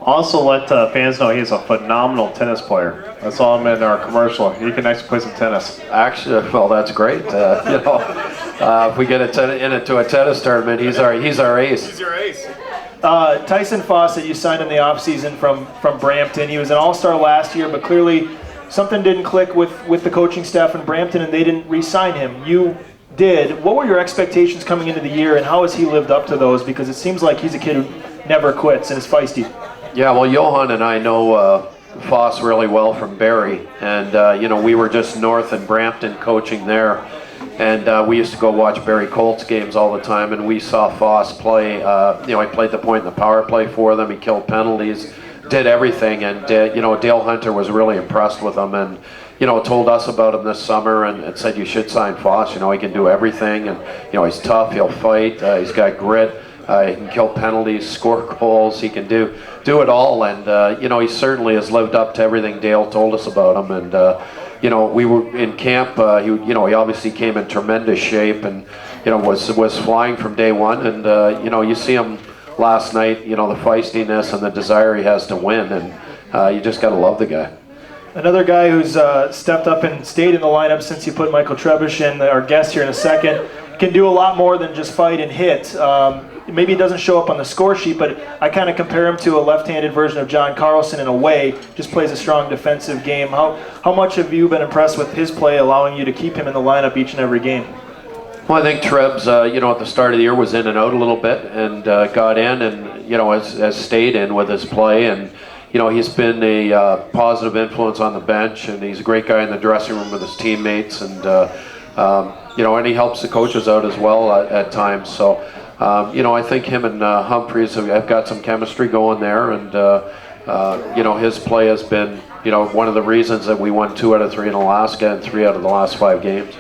Also, let fans know he's a phenomenal tennis player. I saw him in our commercial. He can actually play some tennis. Actually, well, that's great. If we get into a tennis tournament, he's our ace. He's your ace. Tyson Fawcett, you signed in the offseason from Brampton. He was an all-star last year, but clearly something didn't click with the coaching staff in Brampton, and they didn't re-sign him. You did. What were your expectations coming into the year, and how has he lived up to those? Because it seems like he's a kid who never quits and is feisty. Yeah, well, Johan and I know Foss really well from Barrie, and we were just north in Brampton coaching there, and we used to go watch Barrie Colts games all the time, and we saw Foss play. He played the point in the power play for them. He killed penalties, did everything, and Dale Hunter was really impressed with him, and told us about him this summer and said you should sign Foss. He can do everything, and he's tough. He'll fight. He's got grit. He can kill penalties, score goals. He can do it all, and he certainly has lived up to everything Dale told us about him. And we were in camp. He obviously came in tremendous shape, and was flying from day one. And you see him last night. The feistiness and the desire he has to win, and you just got to love the guy. Another guy who's stepped up and stayed in the lineup since you put Michael Trebish in, our guest here in a second, can do a lot more than just fight and hit. Maybe he doesn't show up on the score sheet, but I kind of compare him to a left-handed version of John Carlson in a way. Just plays a strong defensive game. How much have you been impressed with his play, allowing you to keep him in the lineup each and every game? Well, I think Trebs, at the start of the year was in and out a little bit, and got in and has stayed in with his play, and he's been a positive influence on the bench, and he's a great guy in the dressing room with his teammates, and and he helps the coaches out as well at times. So. I think him and Humphreys have got some chemistry going there, and his play has been one of the reasons that we won 2 out of 3 in Alaska and 3 out of the last 5 games.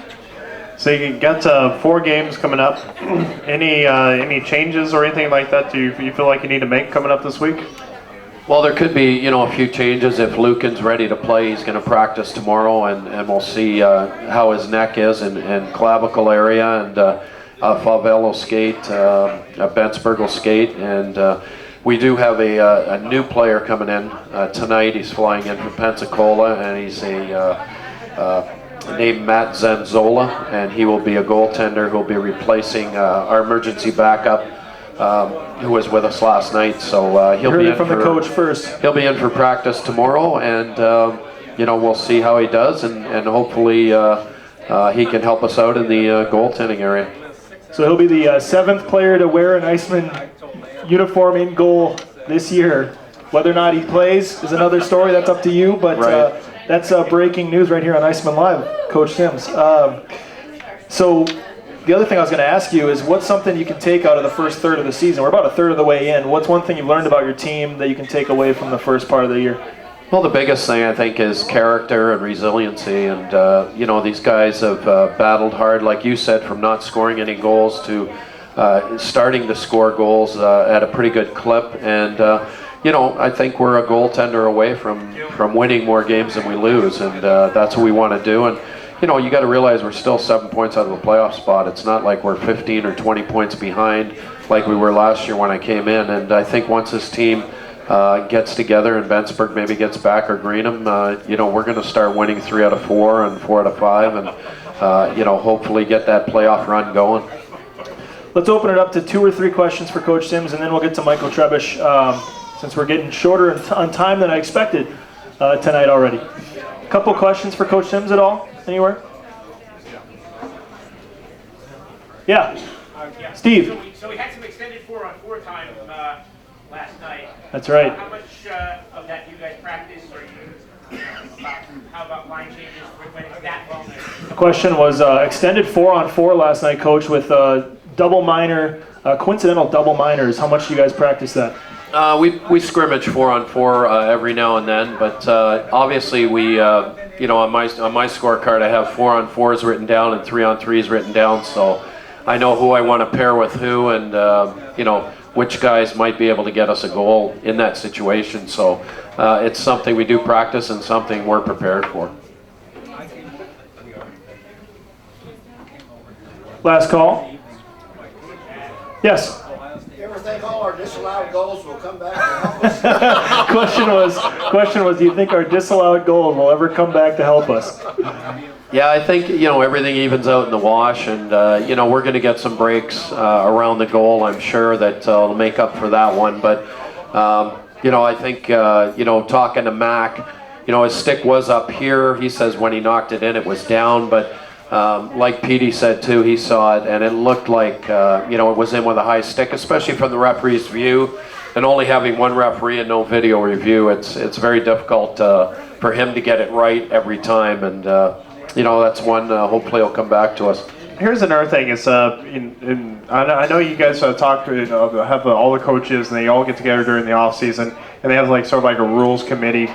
So you got 4 games coming up. Any changes or anything like that you feel like you need to make coming up this week? Well, there could be a few changes. If Lucan's ready to play, he's going to practice tomorrow, and we'll see how his neck is and clavicle area, and Favell will skate, Bensberg will skate, and we do have a new player coming in tonight. He's flying in from Pensacola, and he's named Matt Zanzola, and he will be a goaltender who will be replacing our emergency backup, who was with us last night. So he'll be in from the coach first. He'll be in for practice tomorrow, and we'll see how he does, and hopefully he can help us out in the goaltending area. So he'll be the 7th player to wear an IceMen uniform in goal this year. Whether or not he plays is another story. That's up to you. But right. That's breaking news right here on IceMen Live, Coach Sims. So the other thing I was going to ask you is, what's something you can take out of the first third of the season? We're about a third of the way in. What's one thing you've learned about your team that you can take away from the first part of the year? Well, the biggest thing I think is character and resiliency, and these guys have battled hard, like you said, from not scoring any goals to starting to score goals at a pretty good clip, and I think we're a goaltender away from winning more games than we lose, and that's what we want to do. And you got to realize we're still 7 points out of the playoff spot. It's not like we're 15 or 20 points behind like we were last year when I came in, and I think once this team gets together and Bensberg maybe gets back, or Greenham, we're going to start winning 3 out of 4 and 4 out of 5, and hopefully get that playoff run going. Let's open it up to 2 or 3 questions for Coach Sims, and then we'll get to Michael Trebish, since we're getting shorter on time than I expected tonight already. A couple questions for Coach Sims at all? Anywhere? Yeah. Steve. So we had some extended 4-on-4 time last night. That's right. How much of that do you guys practice, or how about line changes when it's that long? The question was extended 4-on-4 last night, Coach, with double minor, coincidental double minors. How much do you guys practice that? We scrimmage 4-on-4 every now and then, but obviously we, on my scorecard I have 4-on-4s written down and 3-on-3s written down, so I know who I want to pair with who, and which guys might be able to get us a goal in that situation. So it's something we do practice and something we're prepared for. Last call. Yes. There were think all our disallowed goals will come back to help us? question was, do you think our disallowed goals will ever come back to help us? Yeah, I think, everything evens out in the wash, and, we're going to get some breaks around the goal, I'm sure, that will make up for that one. But, I think, talking to Mac, his stick was up here. He says when he knocked it in, it was down. But like Petey said, too, he saw it, and it looked like, it was in with a high stick, especially from the referee's view. And only having one referee and no video review, it's very difficult for him to get it right every time. And, that's one, hopefully he'll come back to us. Here's another thing is, I know you guys talk to, have all the coaches, and they all get together during the off season, and they have sort of like a rules committee.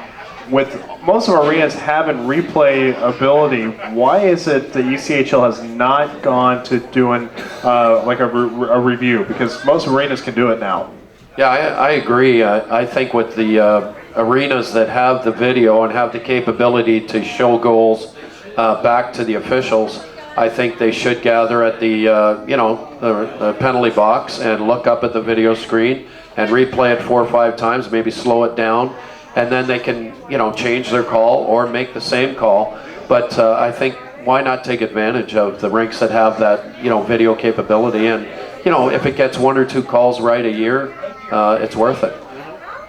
With most of our arenas having replay ability, why is it the ECHL has not gone to doing a review? Because most arenas can do it now. Yeah, I agree. I think with the arenas that have the video and have the capability to show goals back to the officials, I think they should gather at the penalty box and look up at the video screen and replay it 4 or 5 times, maybe slow it down, and then they can change their call or make the same call. But I think why not take advantage of the rinks that have that video capability, and if it gets 1 or 2 calls right a year, it's worth it.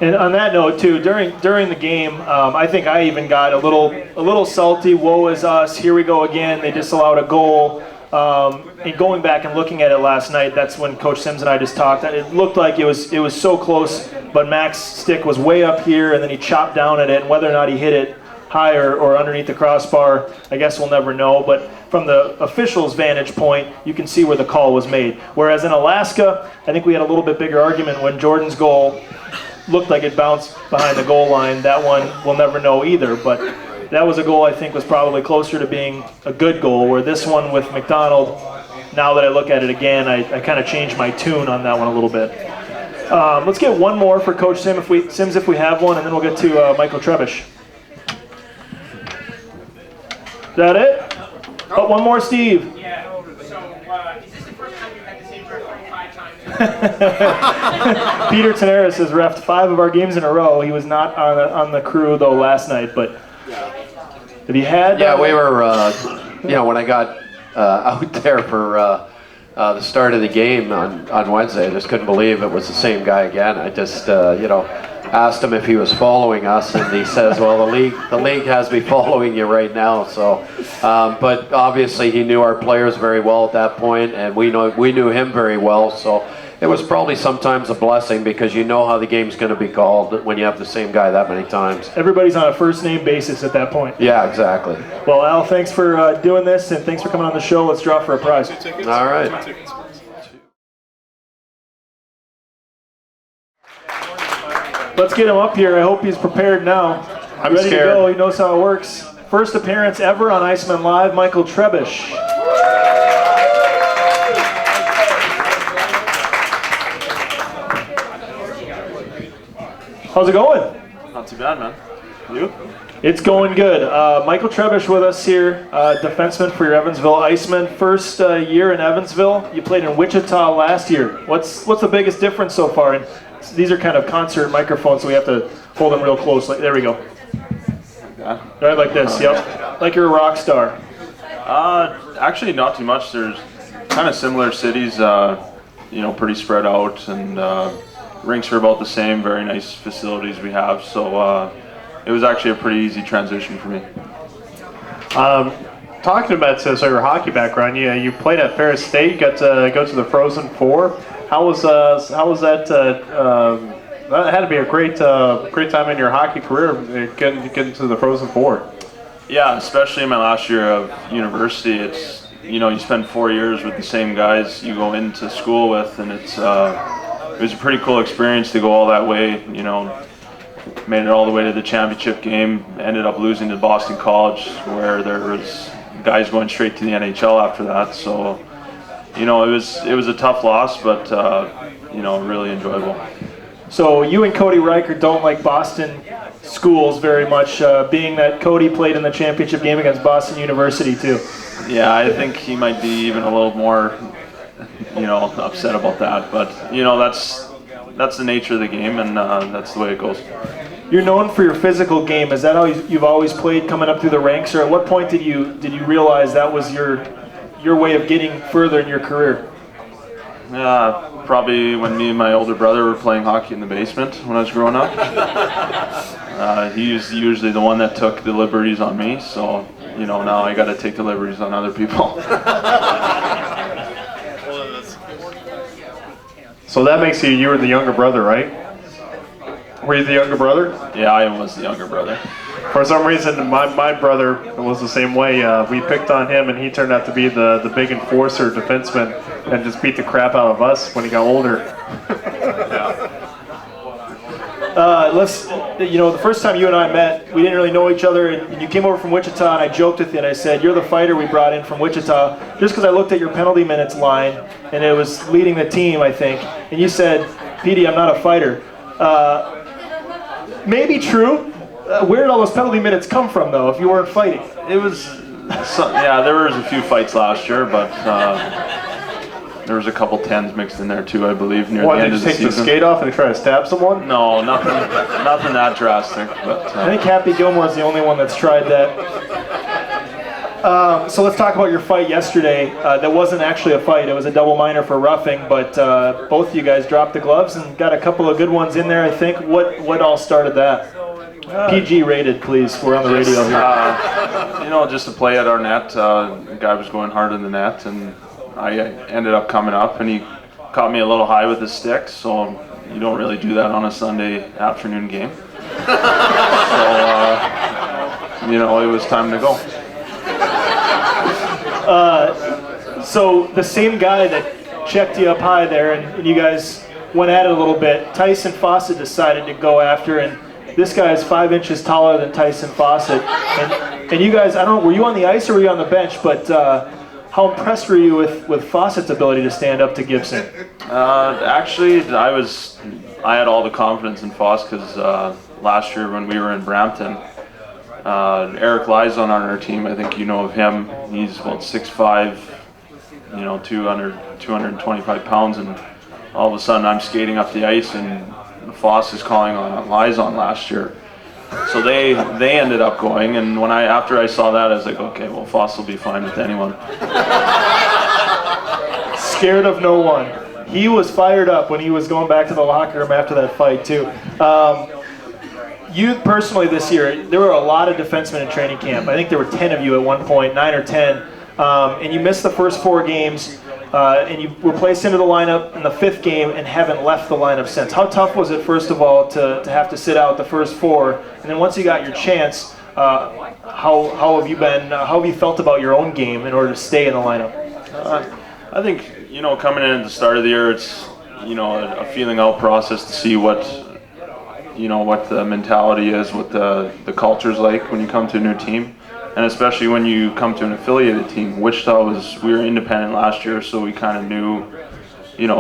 And on that note, too, during the game, I think I even got a little salty. Woe is us! Here we go again. They disallowed a goal. And going back and looking at it last night, that's when Coach Sims and I just talked. It looked like it was so close, but Mac's stick was way up here, and then he chopped down at it. And whether or not he hit it higher or underneath the crossbar, I guess we'll never know. But from the official's vantage point, you can see where the call was made. Whereas in Alaska, I think we had a little bit bigger argument when Jordan's goal looked like it bounced behind the goal line. That one we'll never know either, but that was a goal I think was probably closer to being a good goal, where this one with McDonald, now that I look at it again, I kind of changed my tune on that one a little bit. Let's get one more for Coach Sims if we have one, and then we'll get to Michael Trebish. Is that it? Oh, one more, Steve. Yeah, so is this the first time you've had the same referee 5 times? Peter Tenaris has reffed 5 of our games in a row. He was not on the crew, though, last night, but have you had... Yeah, we were, when I got out there for the start of the game on Wednesday, I just couldn't believe it was the same guy again. I just, asked him if he was following us, and he says, well, the league has me following you right now. So, but obviously he knew our players very well at that point, and we knew him very well. So it was probably sometimes a blessing, because you know how the game's going to be called when you have the same guy that many times. Everybody's on a first-name basis at that point. Yeah, exactly. Well, Al, thanks for doing this, and thanks for coming on the show. Let's draw for a prize. All right. Let's get him up here. I hope he's prepared now. I'm ready scared. to go. He knows how it works. First appearance ever on IceMen Live, Michael Trebish. How's it going? Not too bad, man. You? It's going good. Michael Trebish with us here, defenseman for your Evansville IceMen. First year in Evansville. You played in Wichita last year. What's the biggest difference so far? And these are kind of concert microphones, so we have to hold them real close. There we go. Right, like this. Yep. Like you're a rock star. Actually, not too much. There's kind of similar cities, pretty spread out, and rinks are about the same. Very nice facilities we have. So it was actually a pretty easy transition for me. Talking about your hockey background, you played at Ferris State. You got to go to the Frozen Four. How was that? That had to be a great time in your hockey career, getting to the Frozen Four. Yeah, especially in my last year of university. It's you spend 4 years with the same guys you go into school with, and it was a pretty cool experience to go all that way. Made it all the way to the championship game. Ended up losing to Boston College, where there was guys going straight to the NHL after that. So, it was a tough loss, but really enjoyable. So you and Cody Riker don't like Boston schools very much, being that Cody played in the championship game against Boston University too. Yeah, I think he might be even a little more, upset about that. But that's the nature of the game, and that's the way it goes. You're known for your physical game. Is that how you've always played coming up through the ranks, or at what point did you realize that was your way of getting further in your career? Probably when me and my older brother were playing hockey in the basement when I was growing up. He was usually the one that took the liberties on me, so now I got to take the liberties on other people. So that makes you were the younger brother, right? Were you the younger brother? Yeah, I was the younger brother. For some reason, my brother was the same way. We picked on him, and he turned out to be the big enforcer defenseman and just beat the crap out of us when he got older. The first time you and I met, we didn't really know each other, and you came over from Wichita, and I joked with you, and I said, you're the fighter we brought in from Wichita, just because I looked at your penalty minutes line, and it was leading the team, I think, and you said, Petey, I'm not a fighter. Maybe true. Where did all those penalty minutes come from, though, if you weren't fighting? It was, there was a few fights last year, but there was a couple tens mixed in there too, I believe, near the end of the season. Did you take the skate off and try to stab someone? No, nothing that drastic. But I think Happy Gilmore's the only one that's tried that. So let's talk about your fight yesterday. That wasn't actually a fight. It was a double minor for roughing, but both of you guys dropped the gloves and got a couple of good ones in there, I think. What all started that? PG rated, please. We're on the radio here. Just to play at our net, the guy was going hard in the net, and I ended up coming up, and he caught me a little high with his stick, so you don't really do that on a Sunday afternoon game. So, it was time to go. So the same guy that checked you up high there, and you guys went at it a little bit, Tyson Fawcett decided to go after, and this guy is 5 inches taller than Tyson Fawcett. And you guys, I don't know, were you on the ice or were you on the bench, but how impressed were you with Fawcett's ability to stand up to Gibson? Actually, I had all the confidence in Foss because last year when we were in Brampton, Eric Lizon on our team, I think you know of him. He's about 6'5", 225 pounds, and all of a sudden I'm skating up the ice and Foss is calling on Lizon last year. So they ended up going, and after I saw that, I was like, okay, well, Foss will be fine with anyone. Scared of no one. He was fired up when he was going back to the locker room after that fight too. You personally this year, there were a lot of defensemen in training camp. I think there were 10 of you at one point, 9 or 10, and you missed the first 4 games. And you were placed into the lineup in the 5th game and haven't left the lineup since. How tough was it, first of all, to have to sit out the first 4? And then once you got your chance, how have you been? How have you felt about your own game in order to stay in the lineup? I think coming in at the start of the year, it's a feeling out process to see what the mentality is, what the culture's like when you come to a new team. And especially when you come to an affiliated team. Wichita we were independent last year, so we kind of knew,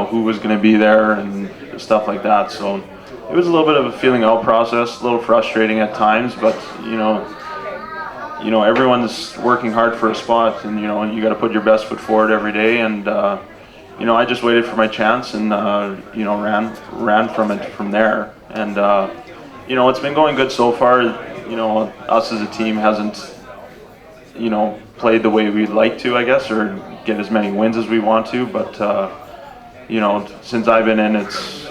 who was going to be there and stuff like that. So it was a little bit of a feeling out process, a little frustrating at times, but everyone's working hard for a spot, and you got to put your best foot forward every day. And I just waited for my chance and ran from it from there. And it's been going good so far. Us as a team hasn't played the way we'd like to, I guess, or get as many wins as we want to. But since I've been in, it's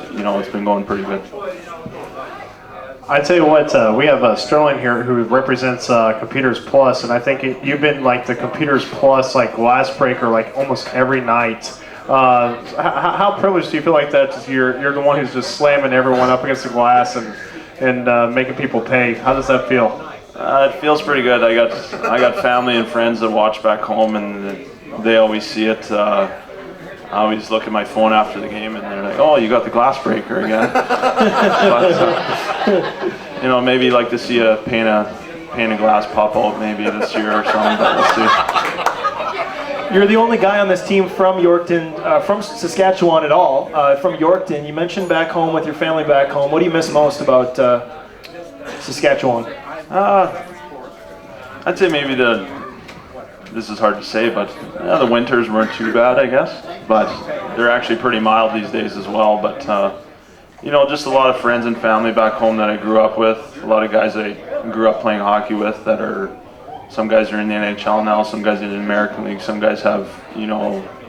been going pretty good. I tell you what, we have Sterling here who represents Computers Plus, and I think you've been like the Computers Plus glass breaker almost every night. How privileged do you feel like that? You're the one who's just slamming everyone up against the glass and making people pay. How does that feel? It feels pretty good. I got family and friends that watch back home, and they always see it. I always look at my phone after the game, and they're like, "Oh, you got the glass breaker again." But maybe like to see a pane of glass pop out maybe this year or something. But we'll see. You're the only guy on this team from Yorkton, from Saskatchewan at all. From Yorkton, you mentioned back home with your family back home. What do you miss most about Saskatchewan? I'd say maybe this is hard to say, but the winters weren't too bad, I guess. But they're actually pretty mild these days as well. But just a lot of friends and family back home that I grew up with. A lot of guys I grew up playing hockey with some guys are in the NHL now, some guys in the American League, some guys have,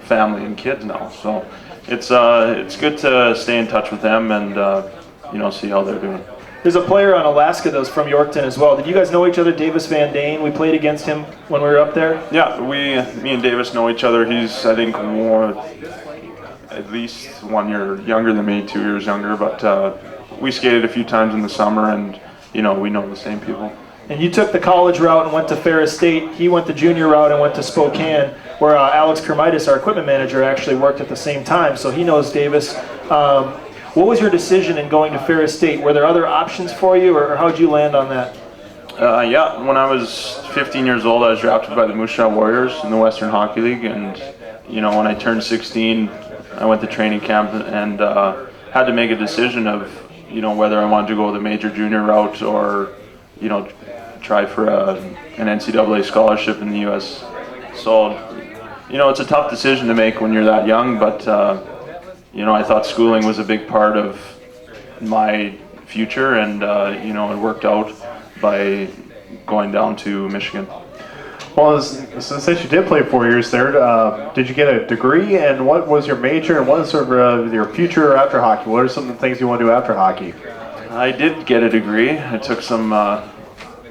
family and kids now. So it's good to stay in touch with them and, see how they're doing. There's a player on Alaska that was from Yorkton as well. Did you guys know each other, Davis Van Dane? We played against him when we were up there. Yeah, me and Davis know each other. He's, I think, at least 1 year younger than me, 2 years younger. But we skated a few times in the summer, and we know the same people. And you took the college route and went to Ferris State. He went the junior route and went to Spokane, where Alex Kermitis, our equipment manager, actually worked at the same time. So he knows Davis. What was your decision in going to Ferris State? Were there other options for you, or how did you land on that? Yeah, when I was 15 years old, I was drafted by the Moose Jaw Warriors in the Western Hockey League, and when I turned 16, I went to training camp and had to make a decision of whether I wanted to go the major junior route or try for an NCAA scholarship in the U.S. So it's a tough decision to make when you're that young, but I thought schooling was a big part of my future, and it worked out by going down to Michigan. Well, since you did play 4 years there, did you get a degree, and what was your major, and what is sort of your future after hockey? What are some of the things you want to do after hockey? I did get a degree. I took some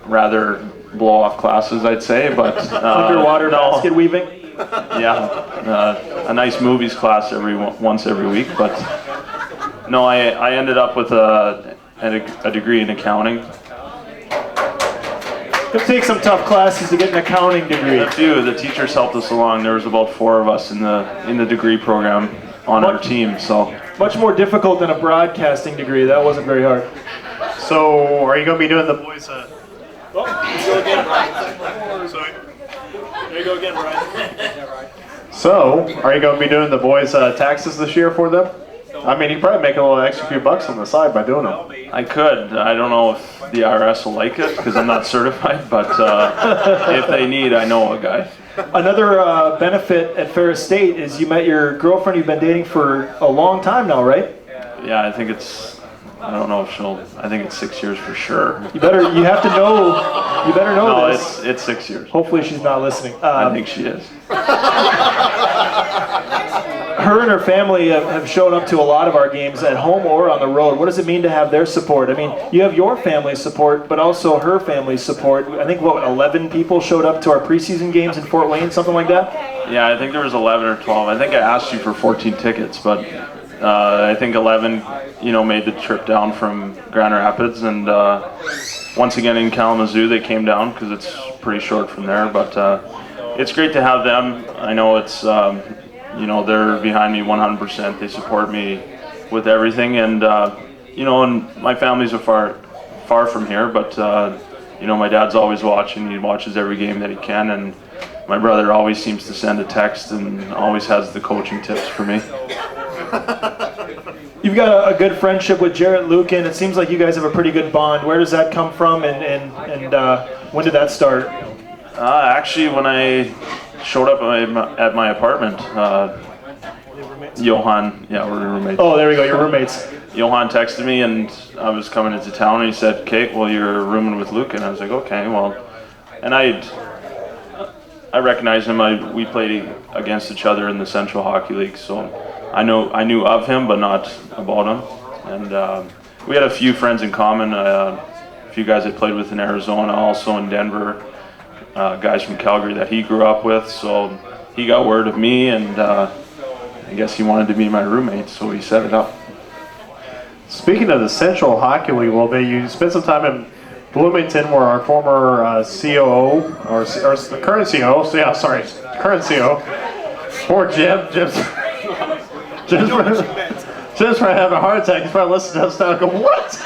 rather blow-off classes, I'd say, but Underwater basket weaving? Yeah, a nice movies class once every week, but no, I ended up with a degree in accounting. It'll take some tough classes to get an accounting degree. A few. The teachers helped us along. There was about 4 of us in the degree program on our team. So much more difficult than a broadcasting degree. That wasn't very hard. So, are you going to be doing the boys? There you go again, Brian. So, are you going to be doing the boys' taxes this year for them? I mean, you probably make a little extra few bucks on the side by doing them. I could. I don't know if the IRS will like it because I'm not certified, but if they need, I know a guy. Another benefit at Ferris State is you met your girlfriend you've been dating for a long time now, right? Yeah, I think I don't know if I think it's 6 years for sure. You better know No, this. it's 6 years. Hopefully she's not listening. I think she is. Her and her family have shown up to a lot of our games at home or on the road. What does it mean to have their support? I mean, you have your family's support, but also her family's support. I think, 11 people showed up to our preseason games in Fort Wayne, something like that? Yeah, I think there was 11 or 12. I think I asked you for 14 tickets, but I think 11, made the trip down from Grand Rapids. And once again in Kalamazoo, they came down because it's pretty short from there. But it's great to have them. I know it's... they're behind me 100%. They support me with everything, and and my family's far from here, but my dad's always watching. He watches every game that he can, and my brother always seems to send a text and always has the coaching tips for me. You've got a good friendship with Jarrett Lukin. It seems like you guys have a pretty good bond. Where does that come from, and when did that start? Actually, when I showed up at my apartment, Johan, we're roommates. Oh, there we go, you're roommates. Johan texted me, and I was coming into town, and he said, "Kate, well, you're rooming with Luke," and I was like, "Okay, well," and I recognized him. We played against each other in the Central Hockey League, so I knew of him, but not about him, and we had a few friends in common. A few guys I played with in Arizona, also in Denver. Guys from Calgary that he grew up with, so he got word of me, and I guess he wanted to be my roommate, so he set it up. Speaking of the Central Hockey League a little bit, you spent some time in Bloomington where our former COO, or the current COO, current COO, poor Jim's probably having a heart attack. He's probably listening to us now and go, what?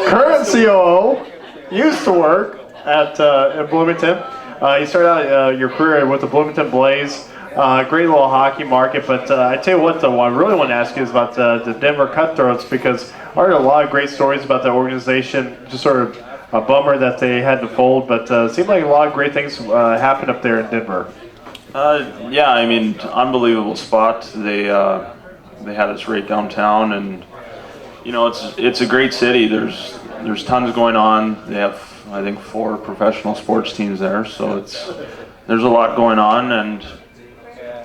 Current COO used to work at in Bloomington. You started out your career with the Bloomington Blaze. Great little hockey market, but I tell you what, though, what I really want to ask you is about the Denver Cutthroats, because I heard a lot of great stories about that organization. Just sort of a bummer that they had to fold, but it seemed like a lot of great things happened up there in Denver. Yeah, I mean, unbelievable spot. They had us right downtown, and you know, it's a great city. There's tons going on. They have, I think, 4 professional sports teams there, so there's a lot going on, and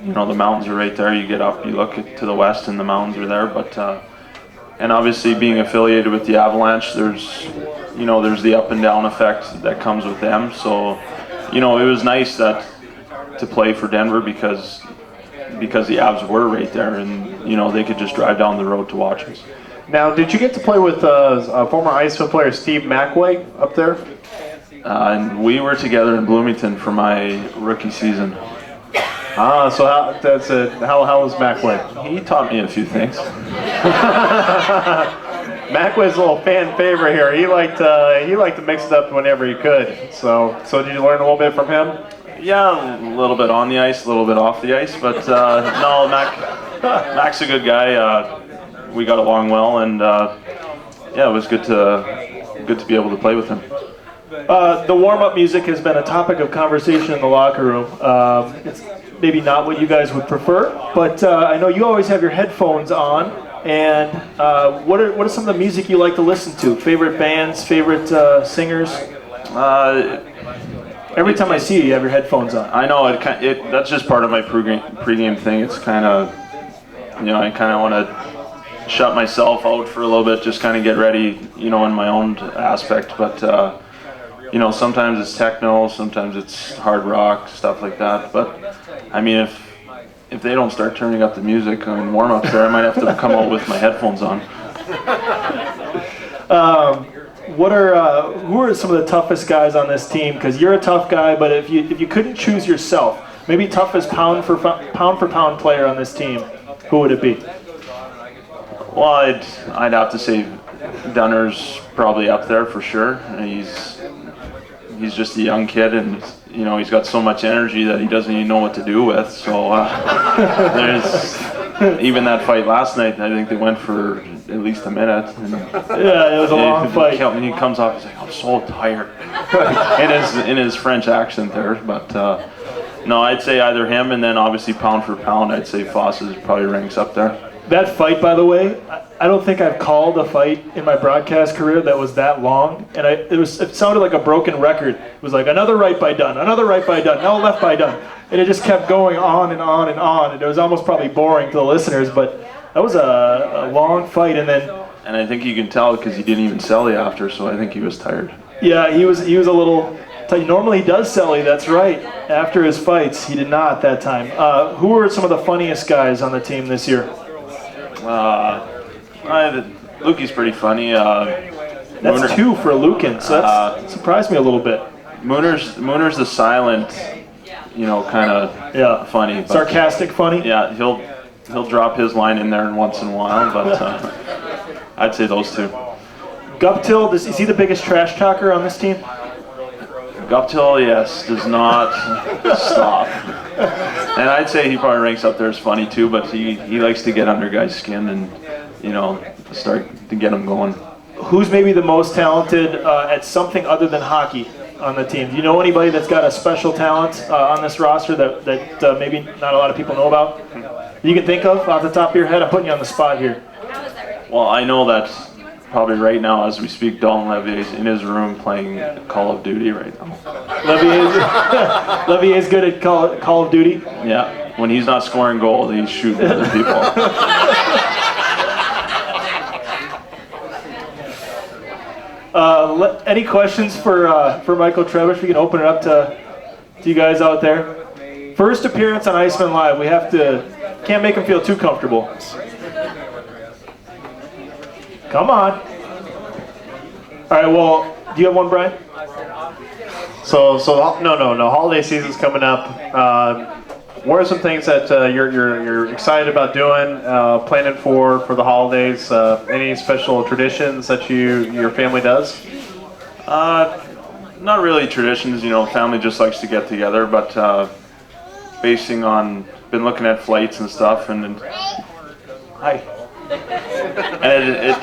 you know, the mountains are right there. You get up, you look to the west, and the mountains are there. But and obviously, being affiliated with the Avalanche, there's the up and down effect that comes with them. So, you know, it was nice to play for Denver because the Avs were right there, and you know, they could just drive down the road to watch us. Now, did you get to play with former IceMen player Steve McWay up there? And we were together in Bloomington for my rookie season. So how was McWay? He taught me a few things. McWay's a little fan favorite here. He liked to mix it up whenever he could. So did you learn a little bit from him? Yeah, a little bit on the ice, a little bit off the ice, but no, Mac's a good guy. We got along well, and yeah, it was good to be able to play with him. The warm-up music has been a topic of conversation in the locker room. It's maybe not what you guys would prefer, but I know you always have your headphones on. And what are some of the music you like to listen to? Favorite bands, favorite singers? Every time I see you, you have your headphones on. I know that's just part of my pregame thing. It's kind of, you know, I kind of want to shut myself out for a little bit, just kind of get ready, you know, in my own aspect. But you know, sometimes it's techno, sometimes it's hard rock, stuff like that. But I mean, if they don't start turning up the music in warm-ups there, I might have to come out with my headphones on. Who are some of the toughest guys on this team? Because you're a tough guy, but if you couldn't choose yourself, maybe toughest pound for pound player on this team, who would it be? Well, I'd have to say Dunner's probably up there for sure. He's just a young kid, and you know, he's got so much energy that he doesn't even know what to do with. So there's even that fight last night. I think they went for at least a minute. And yeah, it was a long fight. And he comes off, he's like, "I'm so tired," in his French accent there. But no, I'd say either him, and then obviously pound for pound, I'd say Foss probably ranks up there. That fight, by the way, I don't think I've called a fight in my broadcast career that was that long, and it sounded like a broken record. It was like another right by Dunn, another right by Dunn, now left by Dunn, and it just kept going on and on and on, and it was almost probably boring to the listeners, but that was a long fight, and then. And I think you can tell because he didn't even celly after, so I think he was tired. Yeah, he was a little. Normally he does celly, that's right. After his fights, he did not that time. Who were some of the funniest guys on the team this year? Lukey's pretty funny. That's 2 for Lukin, so that surprised me a little bit. Mooner's the silent, you know, kind of funny. But, sarcastic funny? Yeah, he'll drop his line in there once in a while, but I'd say those 2. Guptill, is he the biggest trash talker on this team? Guptill, yes, does not stop. And I'd say he probably ranks up there as funny too, but he likes to get under guys' skin and, you know, start to get them going. Who's maybe the most talented at something other than hockey on the team? Do you know anybody that's got a special talent on this roster that maybe not a lot of people know about? You can think of off the top of your head? I'm putting you on the spot here. Well, I know that probably right now as we speak, Dalton Levier's in his room playing Call of Duty right now. Levier's good at Call of Duty? Yeah, when he's not scoring goals, he's shooting other people. Any questions for Michael Trebish? We can open it up to you guys out there. First appearance on IceMen Live. We can't make him feel too comfortable. Come on. All right, well, do you have one, Brian? So no. Holiday season's coming up. What are some things that you're excited about doing, planning for the holidays? Any special traditions that your family does? Not really traditions. You know, family just likes to get together, but been looking at flights and stuff, and hi. And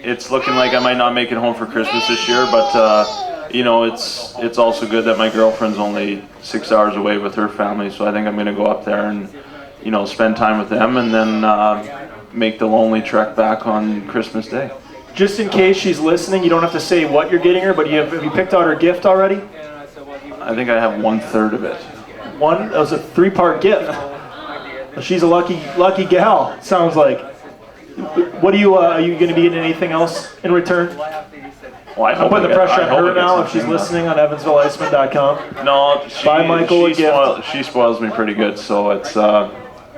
it's looking like I might not make it home for Christmas this year, but you know, it's also good that my girlfriend's only 6 hours away with her family, so I think I'm going to go up there and, you know, spend time with them and then make the lonely trek back on Christmas Day. Just in case she's listening, you don't have to say what you're getting her, but have you picked out her gift already? I think I have 1/3 of it. That was a 3-part gift. She's a lucky gal, sounds like. What are you going to be getting anything else in return? Well, I'm putting the pressure on her now if she's listening on EvansvilleIcemen.com. No, Buy Michael a gift. She spoils me pretty good, so it's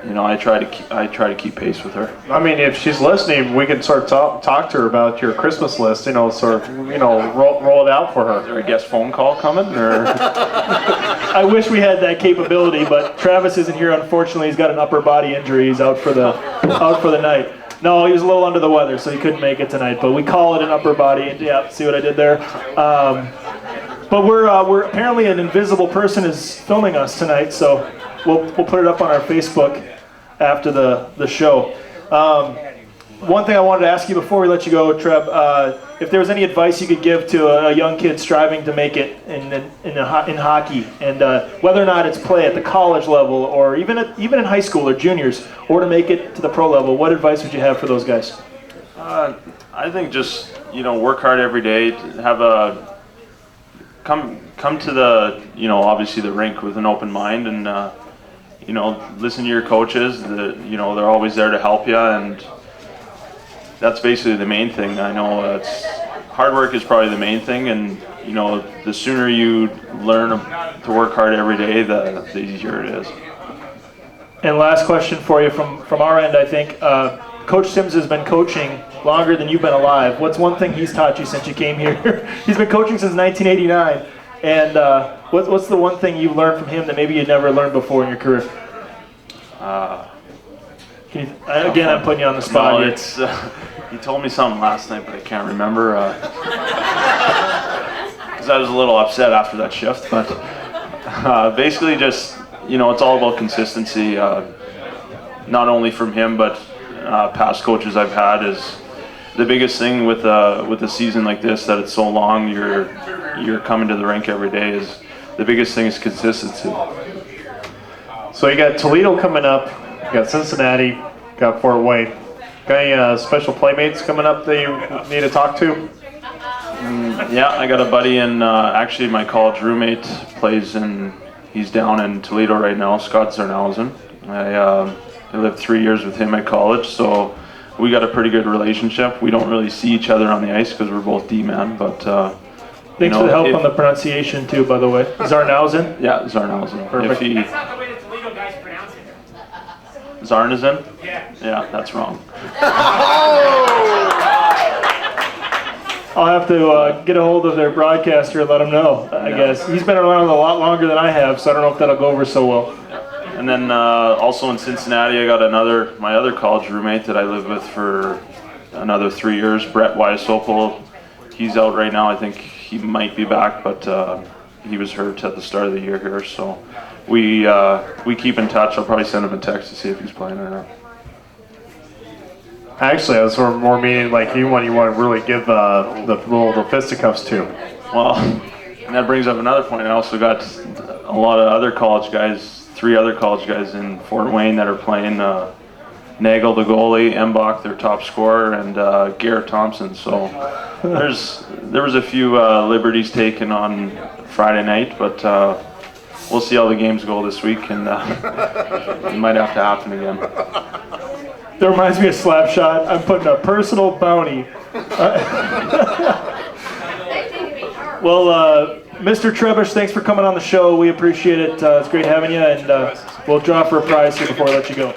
you know, I try to keep pace with her. I mean, if she's listening, we can sort of talk to her about your Christmas list. You know, sort of, you know, roll it out for her. Is there a guest phone call coming, or? I wish we had that capability, but Travis isn't here. Unfortunately, he's got an upper body injury. He's out for the night. No, he was a little under the weather, so he couldn't make it tonight. But we call it an upper body. Yeah, see what I did there? But we're apparently an invisible person is filming us tonight, so we'll put it up on our Facebook after the show. One thing I wanted to ask you before we let you go, Treb, if there was any advice you could give to a young kid striving to make it in hockey, and whether or not it's play at the college level or even in high school or juniors, or to make it to the pro level, what advice would you have for those guys? I think just, you know, work hard every day. Come to the, you know, obviously the rink with an open mind, and you know, listen to your coaches. You know, they're always there to help you, and that's basically the main thing. I know hard work is probably the main thing, and you know, the sooner you learn to work hard every day, the easier it is. And last question for you from our end, I think. Coach Sims has been coaching longer than you've been alive. What's one thing he's taught you since you came here? He's been coaching since 1989. And what's the one thing you've learned from him that maybe you'd never learned before in your career? Again, I'm putting you on the spot. No, here. it's he told me something last night, but I can't remember. Because I was a little upset after that shift. But basically, just, you know, it's all about consistency. Not only from him, but past coaches I've had. Is the biggest thing with a season like this, that it's so long. You're coming to the rink every day. Is the biggest thing is consistency. So you got Toledo coming up, you got Cincinnati, got Fort Wayne. Got any special playmates coming up that you need to talk to? Yeah, I got a buddy in, actually my college roommate he's down in Toledo right now, Scott Zarnhausen. I lived 3 years with him at college, so we got a pretty good relationship. We don't really see each other on the ice because we're both D-man, but Thanks for the help on the pronunciation too, by the way. Zarnhausen? Yeah, Zarnhausen. Perfect. That's not the way the Toledo guys pronounce it. Zarnhausen? Yeah. Yeah, that's wrong. I'll have to get a hold of their broadcaster and let him know, I guess. He's been around a lot longer than I have, so I don't know if that'll go over so well. And then also in Cincinnati, I got my other college roommate that I lived with for another 3 years, Brett Weissopel. He's out right now. I think he might be back, but he was hurt at the start of the year here. So we keep in touch. I'll probably send him a text to see if he's playing or not. Actually, I was more meaning like you want to really give the fisticuffs to. Well, and that brings up another point. I also got a lot of other college guys, 3 other college guys in Fort Wayne that are playing. Nagel, the goalie, Embach, their top scorer, and Garrett Thompson. So there was a few liberties taken on Friday night, but we'll see how the games go this week, and it might have to happen again. That reminds me of Slapshot. I'm putting a personal bounty. Well, Mr. Trebish, thanks for coming on the show. We appreciate it. It's great having you, and we'll draw for a prize here before I let you go.